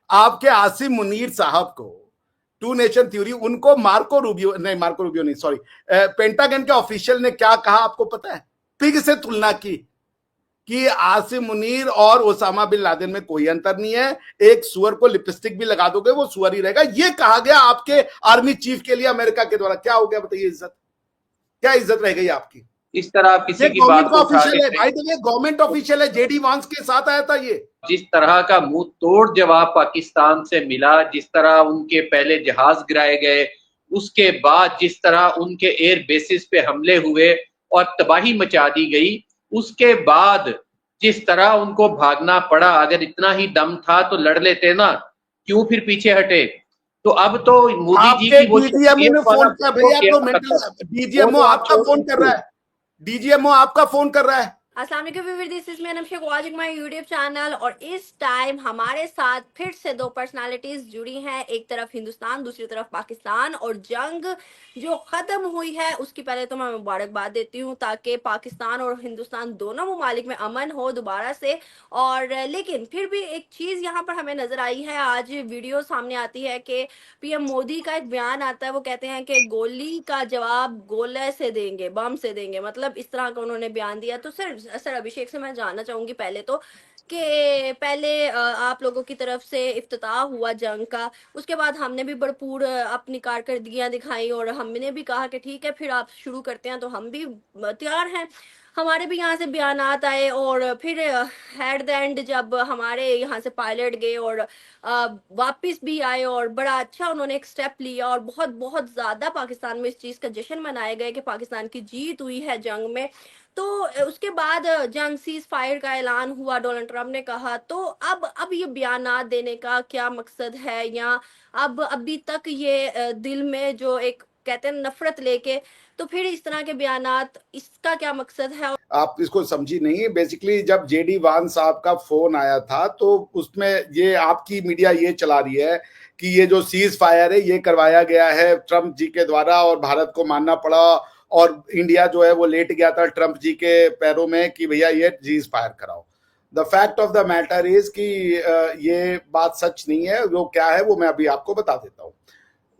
आपके आसिम मुनीर साहब को टू नेशन थ्योरी, उनको मार्को रूबियो नहीं, सॉरी, पेंटागन के ऑफिशियल ने क्या कहा आपको पता है? पिग से तुलना की कि आसिम मुनीर और ओसामा बिन लादेन में कोई अंतर नहीं है, एक सुअर को लिपस्टिक भी लगा दोगे वो सुअर ही रहेगा, ये कहा गया आपके आर्मी चीफ के लिए अमेरिका के द्वारा। क्या हो गया बताइए? इज्जत, क्या इज्जत रह गई आपकी? इस तरह आप किसी की गवर्नमेंट बात का को उठा ऑफिशियल है के, भाई, तो ये गवर्नमेंट ऑफिशियल है, जेडी वांस के साथ आया था ये। जिस तरह का मुंह तोड़ जवाब पाकिस्तान से मिला, जिस तरह उनके पहले जहाज गिराए गए, उसके बाद जिस तरह उनके एयर बेसिस पे हमले हुए और तबाही मचा दी गई, उसके बाद जिस तरह उनको भागना पड़ा, अगर इतना ही दम था तो लड़ लेते ना, क्यों फिर पीछे हटे? तो अब तो मोदी जी आपके की वो डीजीएमओ ने फोन किया भैया, आप तो मेंटल, वो डीजीएमओ तो आप आपका छोड़ फोन कर रहा दीजिए। है, डीजीएमओ आपका फोन कर रहा है। अस्सलाम वालेकुम viewers, this is me Anam Sheikh watching my YouTube channel. और इस टाइम हमारे साथ फिर से दो पर्सनालिटीज जुड़ी हैं, एक तरफ हिंदुस्तान, दूसरी तरफ पाकिस्तान। और जंग जो खत्म हुई है उसकी पहले तो मैं मुबारकबाद देती हूँ, ताकि पाकिस्तान और हिंदुस्तान दोनों ममालिक में अमन हो दोबारा से। और लेकिन फिर भी एक चीज यहाँ पर हमें नजर आई है, आज वीडियो सामने आती है कि पीएम मोदी का एक बयान आता है, वो कहते हैं कि गोली का जवाब गोले से देंगे, बम से देंगे, मतलब इस तरह का उन्होंने बयान दिया। तो सर अभिषेक से मैं जानना चाहूंगी पहले तो कि पहले आप लोगों की तरफ से इफ्तिताह हुआ जंग का, उसके बाद हमने भी भरपूर अपनी कारकर्दगियां दिखाई और हमने भी कहा कि ठीक है फिर आप शुरू करते हैं, तो हम भी तैयार हैं। हमारे भी यहाँ से बयानात आए और फिर एट द एंड जब हमारे यहाँ से पायलट गए और वापस भी आए और बड़ा अच्छा उन्होंने एक स्टेप लिया और बहुत बहुत ज्यादा पाकिस्तान में इस चीज का जश्न मनाया गया कि पाकिस्तान की जीत हुई है जंग में। तो उसके बाद जंग सीज फायर का ऐलान हुआ, डोनाल्ड ट्रंप ने कहा। तो अब ये बयानात देने का क्या मकसद है, या अब अभी तक ये दिल में जो एक कहते हैं नफरत लेके, तो फिर इस तरह के बयानात, इसका क्या मकसद है? आप इसको समझी नहीं, बेसिकली जब जेडी वान साहब का फोन आया था तो उसमें ये आपकी मीडिया ये चला रही है कि ये जो सीज फायर है ये करवाया गया है ट्रंप जी के द्वारा और भारत को मानना पड़ा, और इंडिया जो है वो लेट गया था ट्रंप जी के पैरों में कि भैया ये सीज फायर कराओ। The fact of the matter is कि ये बात सच नहीं है। वो क्या है वो मैं अभी आपको बता देता हूँ।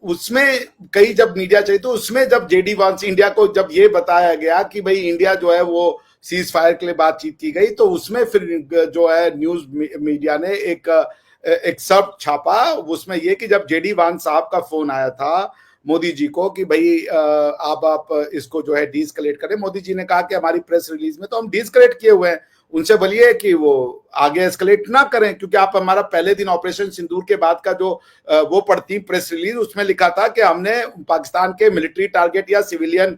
उसमें कई जब मीडिया चाहिए तो उसमें जब जेडी वांस इंडिया को जब ये बताया गया कि भाई इंडिया जो है वो सीज फायर के लिए बातचीत की गई, तो उसमें फिर जो है न्यूज मीडिया ने एक सब छापा उसमें ये कि जब जेडी वांस साहब का फोन आया था मोदी जी को कि भाई आप इसको जो है डीस्केलेट करें, मोदी जी ने कहा कि हमारी प्रेस रिलीज में तो हम डीस्केलेट किए हुए हैं, उनसे बोलिए कि वो आगे एस्केलेट ना करें, क्योंकि आप हमारा पहले दिन ऑपरेशन सिंदूर के बाद का जो वो पढ़ती प्रेस रिलीज, उसमें लिखा था कि हमने पाकिस्तान के मिलिट्री टारगेट या सिविलियन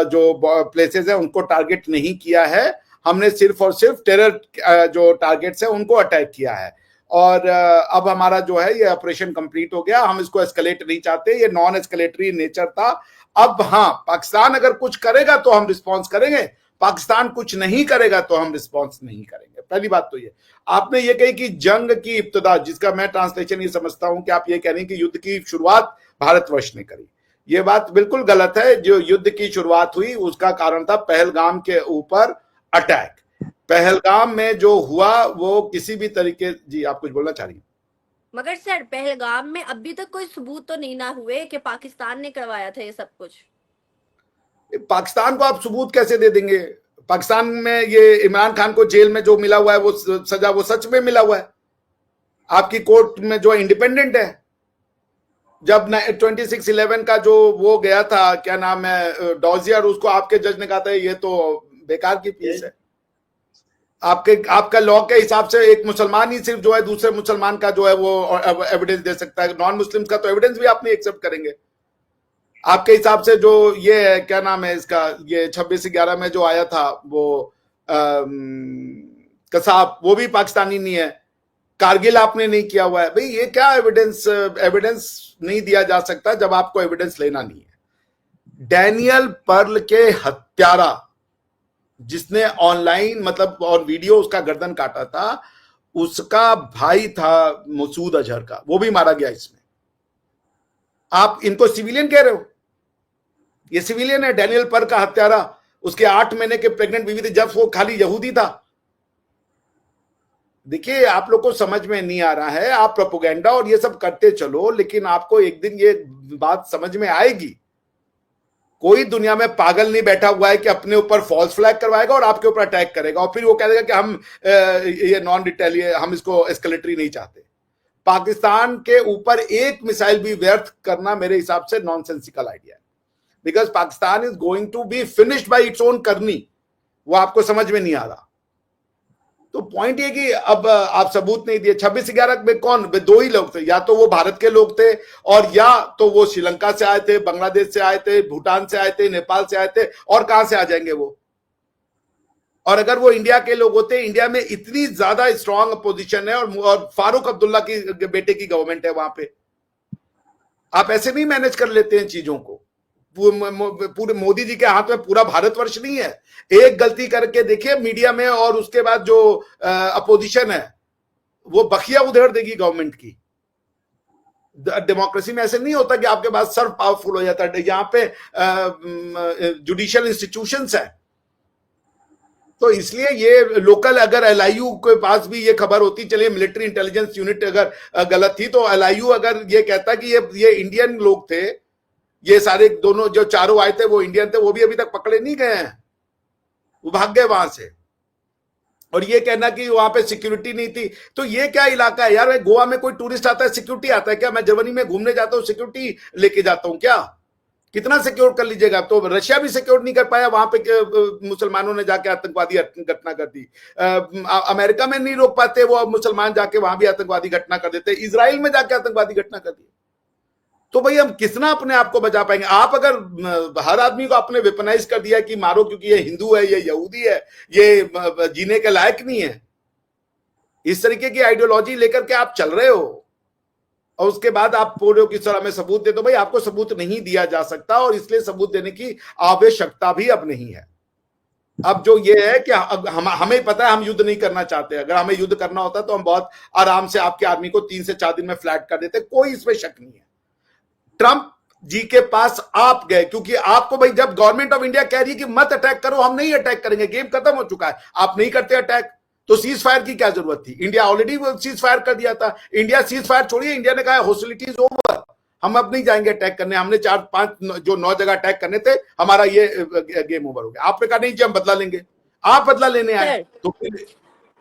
जो प्लेसेस है उनको टारगेट नहीं किया है, हमने सिर्फ और सिर्फ टेरर जो टारगेट्स है उनको अटैक किया है। और अब हमारा जो है ये ऑपरेशन कंप्लीट हो गया, हम इसको एस्केलेट नहीं चाहते, ये नॉन एस्केलेटरी नेचर था। अब हाँ, पाकिस्तान अगर कुछ करेगा तो हम रिस्पॉन्स करेंगे, पाकिस्तान कुछ नहीं करेगा तो हम रिस्पॉन्स नहीं करेंगे। पहली बात तो ये आपने ये कही कि जंग की इब्तिदा, जिसका मैं ट्रांसलेशन ये समझता हूं कि आप ये कह रहे हैं कि युद्ध की शुरुआत भारतवर्ष ने करी। ये बात बिल्कुल गलत है। जो युद्ध की शुरुआत हुई उसका कारण था पहलगाम के ऊपर अटैक। पहलगाम में जो हुआ वो किसी भी तरीके, जी आप कुछ बोलना चाह रही हैं? मगर सर पहलगाम में अभी तक कोई सबूत तो नहीं ना हुए कि पाकिस्तान ने करवाया था ये सब कुछ। पाकिस्तान को आप सबूत कैसे दे देंगे? पाकिस्तान में ये इमरान खान को जेल में जो मिला हुआ है वो सजा वो सच में मिला हुआ है, आपकी कोर्ट में जो इंडिपेंडेंट है। जब 26/11 का जो वो गया था, क्या नाम है, डॉजियर, उसको आपके जज ने कहा था ये तो बेकार की फीस है। आपका लॉ के हिसाब से एक मुसलमान ही सिर्फ जो है दूसरे मुसलमान का जो है वो एविडेंस दे सकता है, नॉन मुस्लिम का तो एविडेंस भी आप नहीं एक्सेप्ट करेंगे। आपके हिसाब से जो ये है, क्या नाम है इसका, ये 26/11 में जो आया था वो कसाब, वो भी पाकिस्तानी नहीं है। कारगिल आपने नहीं किया हुआ है। भाई ये क्या एविडेंस नहीं दिया जा सकता जब आपको एविडेंस लेना नहीं है। डैनियल पर्ल के हत्यारा, जिसने ऑनलाइन मतलब और वीडियो उसका गर्दन काटा था, उसका भाई था मसूद अजहर का, वो भी मारा गया इसमें। आप इनको सिविलियन कह रहे हो? ये सिविलियन है। डैनियल पर्ल का हत्यारा, उसके 8 महीने के प्रेग्नेंट बीवी थी जब वो खाली यहूदी था। देखिए, आप लोग को समझ में नहीं आ रहा है, आप प्रोपोगेंडा और ये सब करते चलो, लेकिन आपको एक दिन ये बात समझ में आएगी। कोई दुनिया में पागल नहीं बैठा हुआ है कि अपने ऊपर फॉल्स फ्लैग करवाएगा और आपके ऊपर अटैक करेगा और फिर वो कह देगा कि हम ये नॉन रिटेलिएट, हम इसको एस्केलेटरी नहीं चाहते। पाकिस्तान के ऊपर एक मिसाइल भी व्यर्थ करना मेरे हिसाब से नॉनसेंसिकल आइडिया है, because Pakistan is going to be finished by its own करनी। वो आपको समझ में नहीं आ रहा। तो पॉइंट ये कि अब आप सबूत नहीं दिए। 26/11 में कौन, दो ही लोग थे, या तो वो भारत के लोग थे और या तो वो श्रीलंका से आए थे, बांग्लादेश से आए थे, भूटान से आए थे, नेपाल से आए थे, और कहां से आ जाएंगे वो। और अगर वो इंडिया के लोग होते, इंडिया में इतनी ज्यादा स्ट्रांग अपोजिशन है और फारूक अब्दुल्ला की बेटे की गवर्नमेंट है वहां पे, आप ऐसे नहीं मैनेज कर लेते हैं चीजों को। पूरे मोदी जी के हाथ में पूरा भारतवर्ष नहीं है। एक गलती करके देखिए मीडिया में और उसके बाद जो अपोजिशन है वो बखिया उधेड़ देगी गवर्नमेंट की। डेमोक्रेसी में ऐसे नहीं होता कि आपके पास सर्व पावरफुल हो जाता है। यहां पे जुडिशियल इंस्टीट्यूशंस है, तो इसलिए ये लोकल, अगर एलआईयू के पास भी ये खबर होती, चलिए मिलिट्री इंटेलिजेंस यूनिट अगर गलत थी, तो एलआईयू अगर ये कहता कि ये इंडियन लोग थे, ये सारे दोनों जो चारों आए थे वो इंडियन थे, वो भी अभी तक पकड़े नहीं गए हैं, वो भाग गए वहां से। और ये कहना कि वहां पे सिक्योरिटी नहीं थी, तो ये क्या इलाका है यार। गोवा में कोई टूरिस्ट आता है, सिक्योरिटी आता है क्या? मैं जर्मनी में घूमने जाता हूं, सिक्योरिटी लेके जाता हूं क्या? कितना सिक्योर कर लीजिएगा? तो रशिया भी सिक्योर नहीं कर पाया, वहां पे मुसलमानों ने जाके आतंकवादी घटना कर दी। अमेरिका में नहीं रोक पाते वो, मुसलमान जाके वहां भी आतंकवादी घटना कर देते, इजराइल में जाके आतंकवादी घटना कर दी। तो भाई हम कितना अपने आप को बचा पाएंगे? आप अगर हर आदमी को आपने वेपनाइज कर दिया कि मारो क्योंकि ये हिंदू है, ये यहूदी है, ये जीने के लायक नहीं है, इस तरीके की आइडियोलॉजी लेकर के आप चल रहे हो, और उसके बाद आप बोल रहे हो कि सर हमें सबूत दे दो। भाई आपको सबूत नहीं दिया जा सकता, और इसलिए सबूत देने की आवश्यकता भी अब नहीं है। अब जो ये है कि हमें पता है हम युद्ध नहीं करना चाहते। अगर हमें युद्ध करना होता तो हम बहुत आराम से आपके आर्मी को 3 से 4 दिन में फ्लैट कर देते, कोई इसमें शक नहीं है। ट्रंप जी के पास आप गए क्योंकि आपको, भाई जब गवर्नमेंट ऑफ इंडिया कह रही है कि मत अटैक करो, हम नहीं अटैक करेंगे, गेम खत्म हो चुका है, आप नहीं करते अटैक, तो सीज फायर की क्या जरूरत थी? इंडिया ऑलरेडी सीज फायर कर दिया था। इंडिया सीज फायर छोड़िए, इंडिया ने कहा हॉस्टिलिटीज ओवर, हम अब नहीं जाएंगे अटैक करने, हमने 4-5 जो 9 जगह अटैक करने थे, हमारा ये गेम ओवर हो गया। आपने कहा नहीं जी हम बदला लेंगे, आप बदला लेने आए तो फिर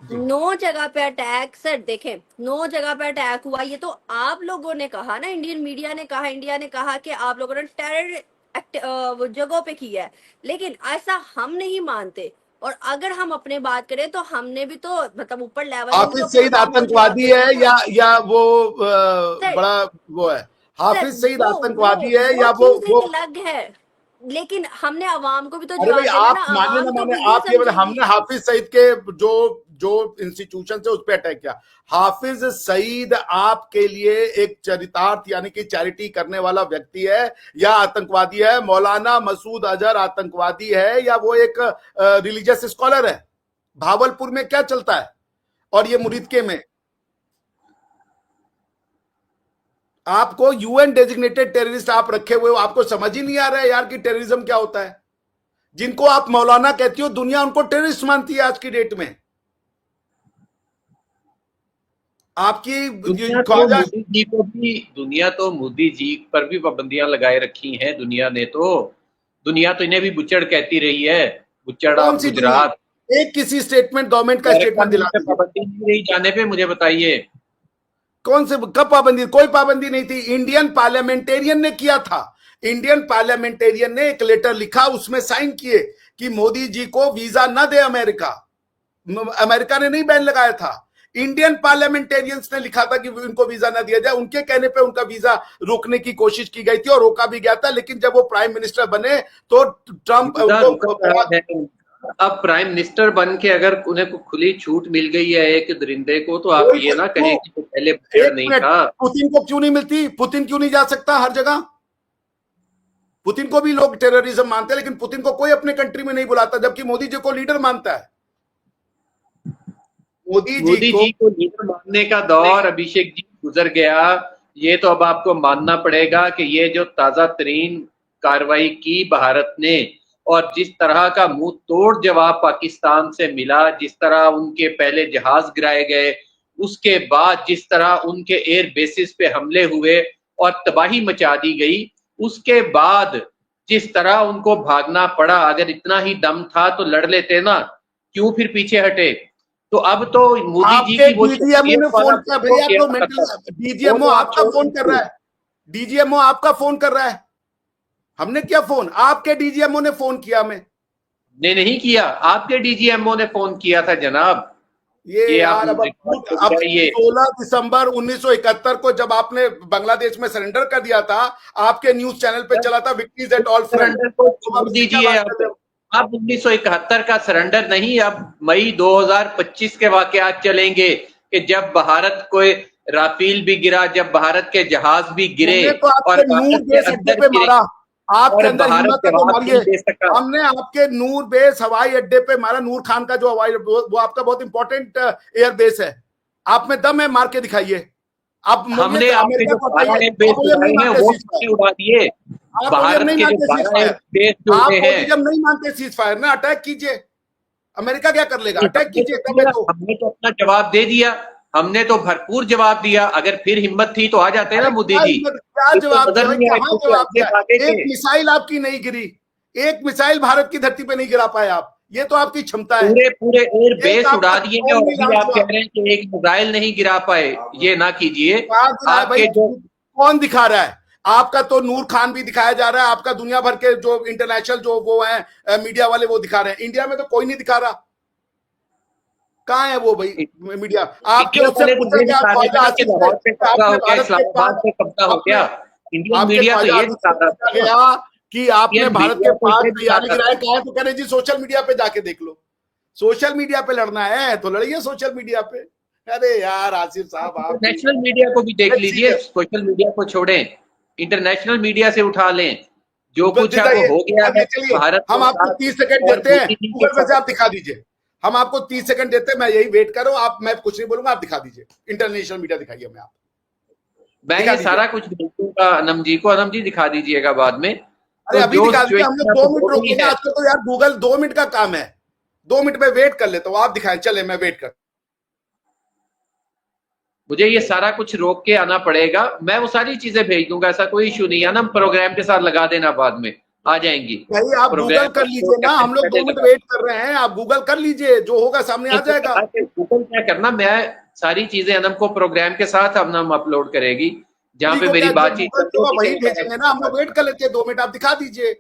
9 जगह पे अटैक। सर देखें, 9 जगह पे अटैक हुआ, ये तो आप लोगों ने कहा ना, इंडियन मीडिया ने कहा, इंडिया ने कहा कि आप लोगों ने टेरर जगहों पे किया है, लेकिन ऐसा हम नहीं मानते। और अगर हम अपने बात करें तो हमने भी तो मतलब ऊपर लेवल, हाफिज सईद आतंकवादी है या वो बड़ा वो है? हाफिज सईद आतंकवादी है या वो अलग है, लेकिन हमने आवाम को भी तो अरे जवाब भाई देना आप ना। माने ना माने, आप ये हमने हाफिज सईद के जो इंस्टीट्यूशन से उस पर अटैक किया। हाफिज सईद आपके लिए एक चरितार्थ यानी कि चैरिटी करने वाला व्यक्ति है या आतंकवादी है? मौलाना मसूद अजहर आतंकवादी है या वो एक रिलीजियस स्कॉलर है? भावलपुर में क्या चलता है और ये मुरीदके में? आपको यूएन डेजिग्नेटेड टेररिस्ट आप रखे हुए हो, आपको समझ ही नहीं आ रहा है यार कि टेररिज्म क्या होता है। जिनको आप मौलाना कहती हो, दुनिया उनको टेररिस्ट मानती है आज की डेट में। आपकी दुनिया तो मोदी जी पर भी पाबंदियां लगाए रखी हैं दुनिया ने। तो दुनिया तो इन्हें भी बुच्चड़ कहती रही है, बुच्चड़ ऑफ गुजरात। एक किसी स्टेटमेंट, गवर्नमेंट का स्टेटमेंट दिला पाबंदी नहीं जाने पे मुझे बताइए कौन से, कब पाबंदी? कोई पाबंदी नहीं थी। इंडियन पार्लियामेंटेरियन ने किया था। इंडियन पार्लियामेंटेरियन ने एक लेटर लिखा, उसमें साइन किए कि मोदी जी को वीजा न दे अमेरिका। अमेरिका ने नहीं बैन लगाया था, इंडियन पार्लियामेंटेरियंस ने लिखा था कि उनको वीजा ना दिया जाए। उनके कहने पे उनका वीजा रोकने की कोशिश की गई थी और रोका भी गया था, लेकिन जब वो प्राइम मिनिस्टर बने तो ट्रंप अब प्राइम मिनिस्टर बन के अगर उन्हें खुली छूट मिल गई है एक दरिंदे को, तो आप ये ना कहें कि पहले नहीं था। पुतिन को क्यों नहीं मिलती? पुतिन क्यों नहीं जा सकता हर जगह? पुतिन को भी लोग टेररिज्म मानते हैं, लेकिन पुतिन को कोई अपने कंट्री में नहीं बुलाता, जबकि मोदी जी को लीडर मानता है। मोदी जी को लीडर मानने का दौर अभिषेक जी गुजर गया। ये तो अब आपको मानना पड़ेगा कि ये जो ताजा तरीन कार्रवाई की भारत ने, और जिस तरह का मुंह तोड़ जवाब पाकिस्तान से मिला, जिस तरह उनके पहले जहाज गिराए गए, उसके बाद जिस तरह उनके एयर बेसिस पे हमले हुए और तबाही मचा दी गई, उसके बाद जिस तरह उनको भागना पड़ा, अगर इतना ही दम था तो लड़ लेते ना, क्यों फिर पीछे हटे? तो अब तो मोदी जी आपके की वो डीजीएमओ ने फोन किया भैया, तो खत्म, मेंटल डीजीएमओ आपका फोन कर रहा है, डीजीएमओ आपका फोन कर रहा है। हमने क्या फोन, आपके डीजीएमओ ने फोन किया हमें। ने नहीं किया, आपके डीजीएमओ ने फोन किया था जनाब। ये यार आप अब 16 दिसंबर 1971 को जब आपने बांग्लादेश में सरेंडर कर दिया था, आपके न्यूज चैनल पे चला था victories at all front. Surrender को छोड़ दीजिए अब 1971 का सरेंडर नहीं, अब मई 2025 के वाकयात चलेंगे कि जब भारत को राफेल भी गिरा, जब भारत के जहाज भी गिरे तो और भारत के अंदर पे मारा, आपके अंदर भारत हिम्मत है तो जवाब नहीं दे सका। हमने आपके नूर बेस हवाई अड्डे पे मारा, नूर खान का जो हवाई वो आपका बहुत इंपॉर्टेंट एयर बेस है, आप में दम है, मार के दिखाइए। आप हमने आपके जो 12 बेस उड़ाए हैं वो उड़ा दिए, भारत के जो 12 बेस जो हैं, जब नहीं मानते सीज फायर ना, अटैक कीजिए। अमेरिका क्या कर लेगा, अटैक कीजिए। हमने तो अपना जवाब दे दिया, हमने तो भरपूर जवाब दिया। अगर फिर हिम्मत थी तो आ जाते ना मोदी जी। क्या जवाब दिया? एक मिसाइल आपकी नहीं गिरी, एक मिसाइल भारत की धरती पे नहीं गिरा पाए आप, ये तो आपकी क्षमता है। पूरे एयर बेस उड़ा दिए हैं और अभी आप कह रहे हैं कि एक मिसाइल नहीं गिरा पाए, ये ना कीजिए। आपके जो कौन दिखा रहा है? आपका तो नूर खान भी दिखाया जा रहा है, आपका दुनिया भर के जो इंटरनेशनल जो वो है मीडिया वाले वो दिखा रहे हैं, इंडिया में तो कोई नहीं दिखा रहा। कहाँ है वो भाई मीडिया? आपके उससे पूछा इंडियन मीडिया तो ये दिखा गया कि आपने भारत के पास तैयारी गिराए, कहा तो कह रहे जी सोशल मीडिया पे जाके देख लो। सोशल मीडिया पे लड़ना है तो लड़िए सोशल मीडिया पे। अरे यार आसिफ साहब, आप इंटरनेशनल मीडिया को भी देख लीजिए, सोशल मीडिया को छोड़ें, इंटरनेशनल मीडिया से उठा लें, जो कुछ है वो हो गया है भारत। हम आपको 30 सेकंड देते हैं, गूगल पे से आप दिखा दीजिए। हम आपको 30 सेकंड देते हैं, मैं यही वेट कर रहा हूं, आप, मैं कुछ नहीं बोलूंगा, आप दिखा दीजिए इंटरनेशनल मीडिया, दिखाइए। मैं ये सारा कुछ भेजूंगा अनम जी को, अनम जी दिखा दीजिएगा बाद में। अरे अभी दिखा दीजिए, हमने 2 मिनट रोके ना आजकल तो यार, गूगल 2 मिनट का काम है, 2 मिनट में वेट कर लेता हूँ, आप दिखाएं। चले मैं वेट कर, मुझे ये सारा कुछ रोक के आना पड़ेगा, मैं वो सारी चीजें भेज दूंगा, ऐसा कोई इशू नहीं है ना। प्रोग्राम के साथ लगा देना, बाद में आ जाएंगी। भाई आप गूगल कर लीजिए ना, हम लोग 2 मिनट वेट कर रहे हैं, आप गूगल कर लीजिए, जो होगा सामने आ जाएगा। गूगल क्या करना, मैं सारी चीजें अनम को प्रोग्राम के साथ अनम अपलोड करेगी, जहाँ पे मेरी बातचीत वही भेजेंगे ना, हम लोग वेट कर लेते हैं 2 मिनट, आप दिखा दीजिए।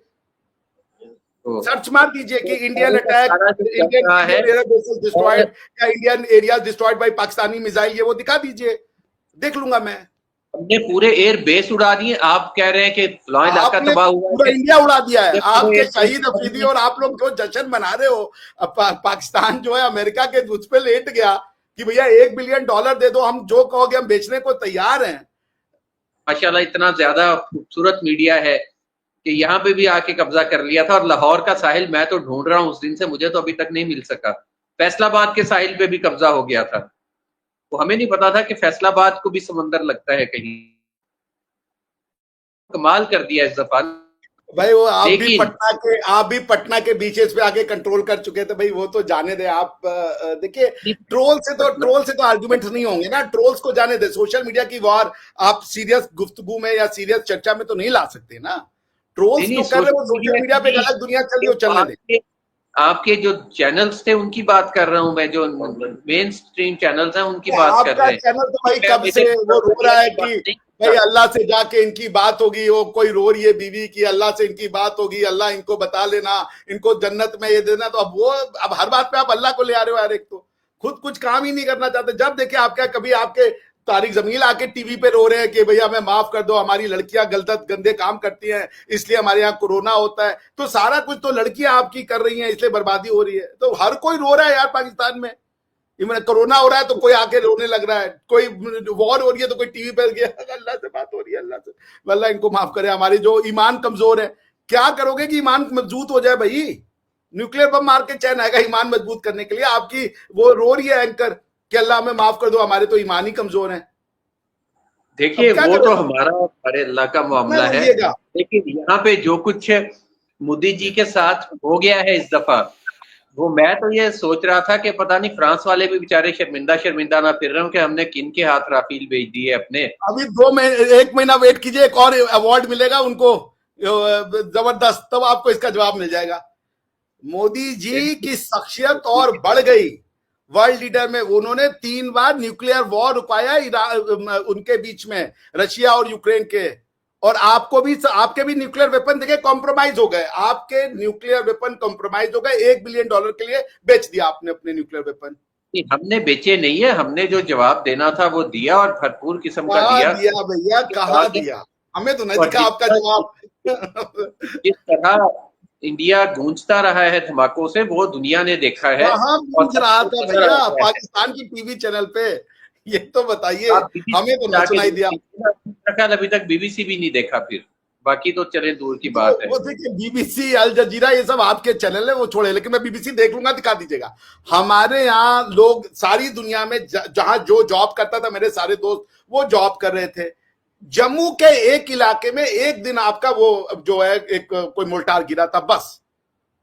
सर्च मार दीजिए कि इंडियन अटैक, इंडियन डिस्ट्रॉयड या Indian area destroyed by Pakistani missile, ये वो दिखा दीजिए, देख लूंगा मैं। हमने पूरे एयर बेस उड़ा दिए, आप कह रहे हैं कि फलां इलाका तबाह हुआ है, पूरा इंडिया उड़ा दिया है। आपके शहीद अफरीदी और आप लोग जो जश्न मना रहे हो, पाकिस्तान जो है अमेरिका के उस पे लेट गया कि भैया $1 बिलियन दे दो, हम जो कहोगे हम बेचने को तैयार हैं। माशाल्लाह इतना ज्यादा खूबसूरत मीडिया है कि यहाँ पे भी आके कब्जा कर लिया था। और लाहौर का साहिल मैं तो ढूंढ रहा हूँ उस दिन से, मुझे तो अभी तक नहीं मिल सका। फैसलाबाद के साहिल पे भी कब्जा हो गया था, वो हमें नहीं पता था कि फैसलाबाद को भी समंदर लगता है कहीं। कमाल कर दिया इस दफा भाई, वो आप भी पटना के बीचेस पे आके कंट्रोल कर चुके थे भाई, वो तो जाने दे आप। देखिए ट्रोल से तो आर्गुमेंट नहीं होंगे ना, ट्रोल्स को जाने दे। सोशल मीडिया की वार आप सीरियस गुफ्तगू में या सीरियस चर्चा में तो नहीं ला सकते ना। ट्रोल्स तो कर रहे हो सोशल मीडिया पे, अलग दुनिया चल रही हो, चलने दे। आपके जो चैनल्स थे उनकी बात कर रहा हूं मैं, जो मेन स्ट्रीम चैनल्स हैं उनकी बात कर रहे हैं। चैनल तो भाई कब से वो रो रहा है कि भाई अल्लाह से जाके इनकी बात होगी, वो कोई रो रही है बीवी की, अल्लाह से इनकी बात होगी, अल्लाह इनको बता लेना, इनको जन्नत में ये देना। तो अब हर बात पे आप अल्लाह को ले आ रहे हो यार। एक तो खुद कुछ काम ही नहीं करना चाहते। जब देखे आपका कभी आपके तारिक जमील आके टीवी पे रो रहे हैं कि भैया हमें माफ कर दो, हमारी लड़कियां गलत गंदे काम करती हैं, इसलिए हमारे यहाँ कोरोना होता है। तो सारा कुछ तो लड़कियां आपकी कर रही हैं, इसलिए बर्बादी हो रही है। तो हर कोई रो रहा है यार पाकिस्तान में। कोरोना हो रहा है तो कोई आके रोने लग रहा है, कोई वॉर हो रही है तो कोई टीवी पर गया, अल्लाह से बात हो रही है, अल्लाह से, अल्लाह इनको माफ करे। हमारे जो ईमान कमजोर है, क्या करोगे कि ईमान मजबूत हो जाए भाई? न्यूक्लियर बम मार के चैन आएगा ईमान मजबूत करने के लिए? आपकी वो रो रही है एंकर कि अल्लाह हमें माफ कर दो, हमारे तो ईमान ही कमजोर है। देखिए वो तो हमारा अरे अल्लाह का मामला है, लेकिन यहाँ पे जो कुछ मोदी जी के साथ हो गया है इस दफा, वो मैं तो ये सोच रहा था कि पता नहीं फ्रांस वाले भी बेचारे शर्मिंदा शर्मिंदा ना फिर रहे हो कि हमने किन के हाथ राफेल भेज दिए अपने। अभी 2 महीने 1 महीना वेट कीजिए, एक और अवार्ड मिलेगा उनको जबरदस्त, तब आपको इसका जवाब मिल जाएगा। मोदी जी की शख्सियत और बढ़ गई वर्ल्ड लीडर में। उन्होंने 3 बार न्यूक्लियर वॉर रुकाया उनके बीच में, रशिया और यूक्रेन के। और आपको भी, आपके भी न्यूक्लियर वेपन देखे कॉम्प्रोमाइज हो गए, आपके न्यूक्लियर वेपन कॉम्प्रोमाइज हो गए। $1 बिलियन के लिए बेच दिया आपने अपने न्यूक्लियर वेपन। हमने बेचे नहीं है, हमने जो जवाब देना था वो दिया और भरपूर किस्म का कहा दिया। दिया भैया, कहा दिया, हमें तो नहीं और दिखा आपका जवाब। जिस तरह इंडिया गूंजता रहा है धमाकों से, वो दुनिया ने देखा है। कहाँ और गूंज रहा था भैया पाकिस्तान की टीवी चैनल पे? ये तो बताइए, हमें तो ना सुनाई दिया। अभी तक बीबीसी भी नहीं देखा, फिर बाकी तो चले दूर की बात है। वो देखिए बीबीसी, अल जजीरा, ये सब आपके चैनल है, वो छोड़े, लेकिन मैं बीबीसी देख लूंगा, दिखा दीजिएगा। हमारे यहाँ लोग सारी दुनिया में जहां जो जॉब करता था, मेरे सारे दोस्त वो जॉब कर रहे थे। जम्मू के एक इलाके में एक दिन आपका वो जो है एक कोई मोर्टार गिरा था बस,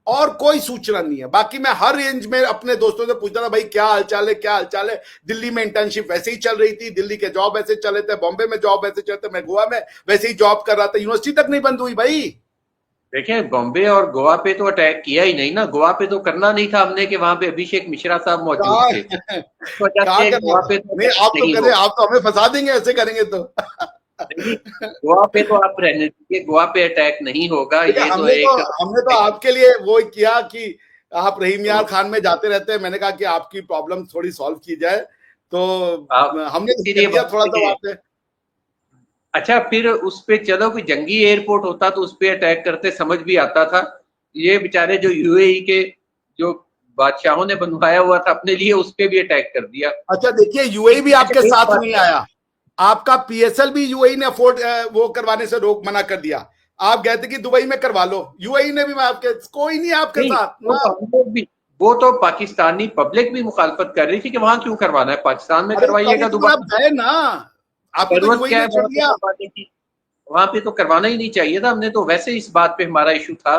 और कोई सूचना नहीं है। बाकी मैं हर रेंज में अपने दोस्तों से पूछता था, भाई क्या हालचाल है, क्या हालचाल है। दिल्ली में इंटर्नशिप वैसे ही चल रही थी, दिल्ली के जॉब ऐसे चल रहे थे, बॉम्बे में जॉब ऐसे चलते, मैं गोवा में वैसे ही जॉब कर रहा था, यूनिवर्सिटी तक नहीं बंद हुई भाई। देखिए बॉम्बे और गोवा पे तो अटैक किया ही नहीं ना, गोवा पे तो करना नहीं था हमने कि वहां पे अभिषेक मिश्रा साहब मौजूद थे। गोवा पे तो नहीं, आप तो करें, आप तो हमें फंसा देंगे ऐसे करेंगे तो। गोवा पे तो आप रहने दीजिए, गोवा पे अटैक नहीं होगा। ये तो हमने तो आपके लिए वो किया कि आप रहीम यार खान में जाते रहते हैं, मैंने कहा कि आपकी प्रॉब्लम थोड़ी सॉल्व की जाए, तो हमने किया थोड़ा सा वहां पे। अच्छा, फिर उस पे चलो कोई जंगी एयरपोर्ट होता तो उस पे अटैक करते, समझ भी आता था। ये बेचारे जो यूएई के जो बादशाहों ने बनवाया हुआ था अपने लिए, उस पे भी अटैक कर दिया। अच्छा देखिए, यूएई भी आपके साथ नहीं आया, आपका पीएसएल भी यूएई ने अफोर्ड वो करवाने से रोक मना कर दिया। आप गए थे कि दुबई में करवा लो, यूएई ने भी आपके, कोई नहीं आपके साथ। वो तो पाकिस्तानी पब्लिक भी मुखालफत कर रही थी कि वहां क्यों करवाना है, पाकिस्तान में करवाइएगा दुबई। आप गए ना, आपको तो यूएई ने छोड़ दिया। वहां पे तो करवाना ही नहीं चाहिए था, हमने तो वैसे इस बात पे हमारा इशू था।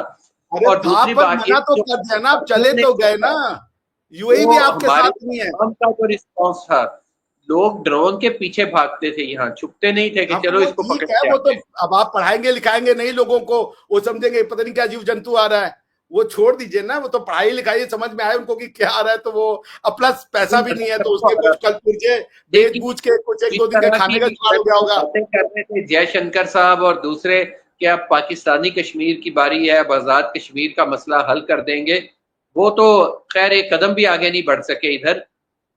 और दूसरी बात ये तो कर दिया ना, आप चले तो गए ना, यूएई भी आपके साथ नहीं है। का जो रिस्पॉन्स था, लोग ड्रोन के पीछे भागते थे, यहाँ छुपते नहीं थे कि चलो इसको पकड़ते हैं। वो तो अब आप पढ़ाएंगे लिखाएंगे नहीं लोगों को, वो समझेंगे पता नहीं क्या जीव जंतु आ रहा है, वो छोड़ दीजिए ना। वो तो पढ़ाई लिखाई समझ में आए उनको कि क्या आ रहा है, तो वो अपना पैसा भी नहीं है तो उसके कुछ कल पूछे बेच बूझ के कुछ 1-2 दिन के खाने का जुगाड़ हो गया होगा। कर रहे थे जयशंकर साहब और दूसरे कि अब पाकिस्तानी कश्मीर की बारी है, अब आजाद कश्मीर का मसला हल कर देंगे। वो तो खैर एक कदम भी आगे नहीं बढ़ सके इधर।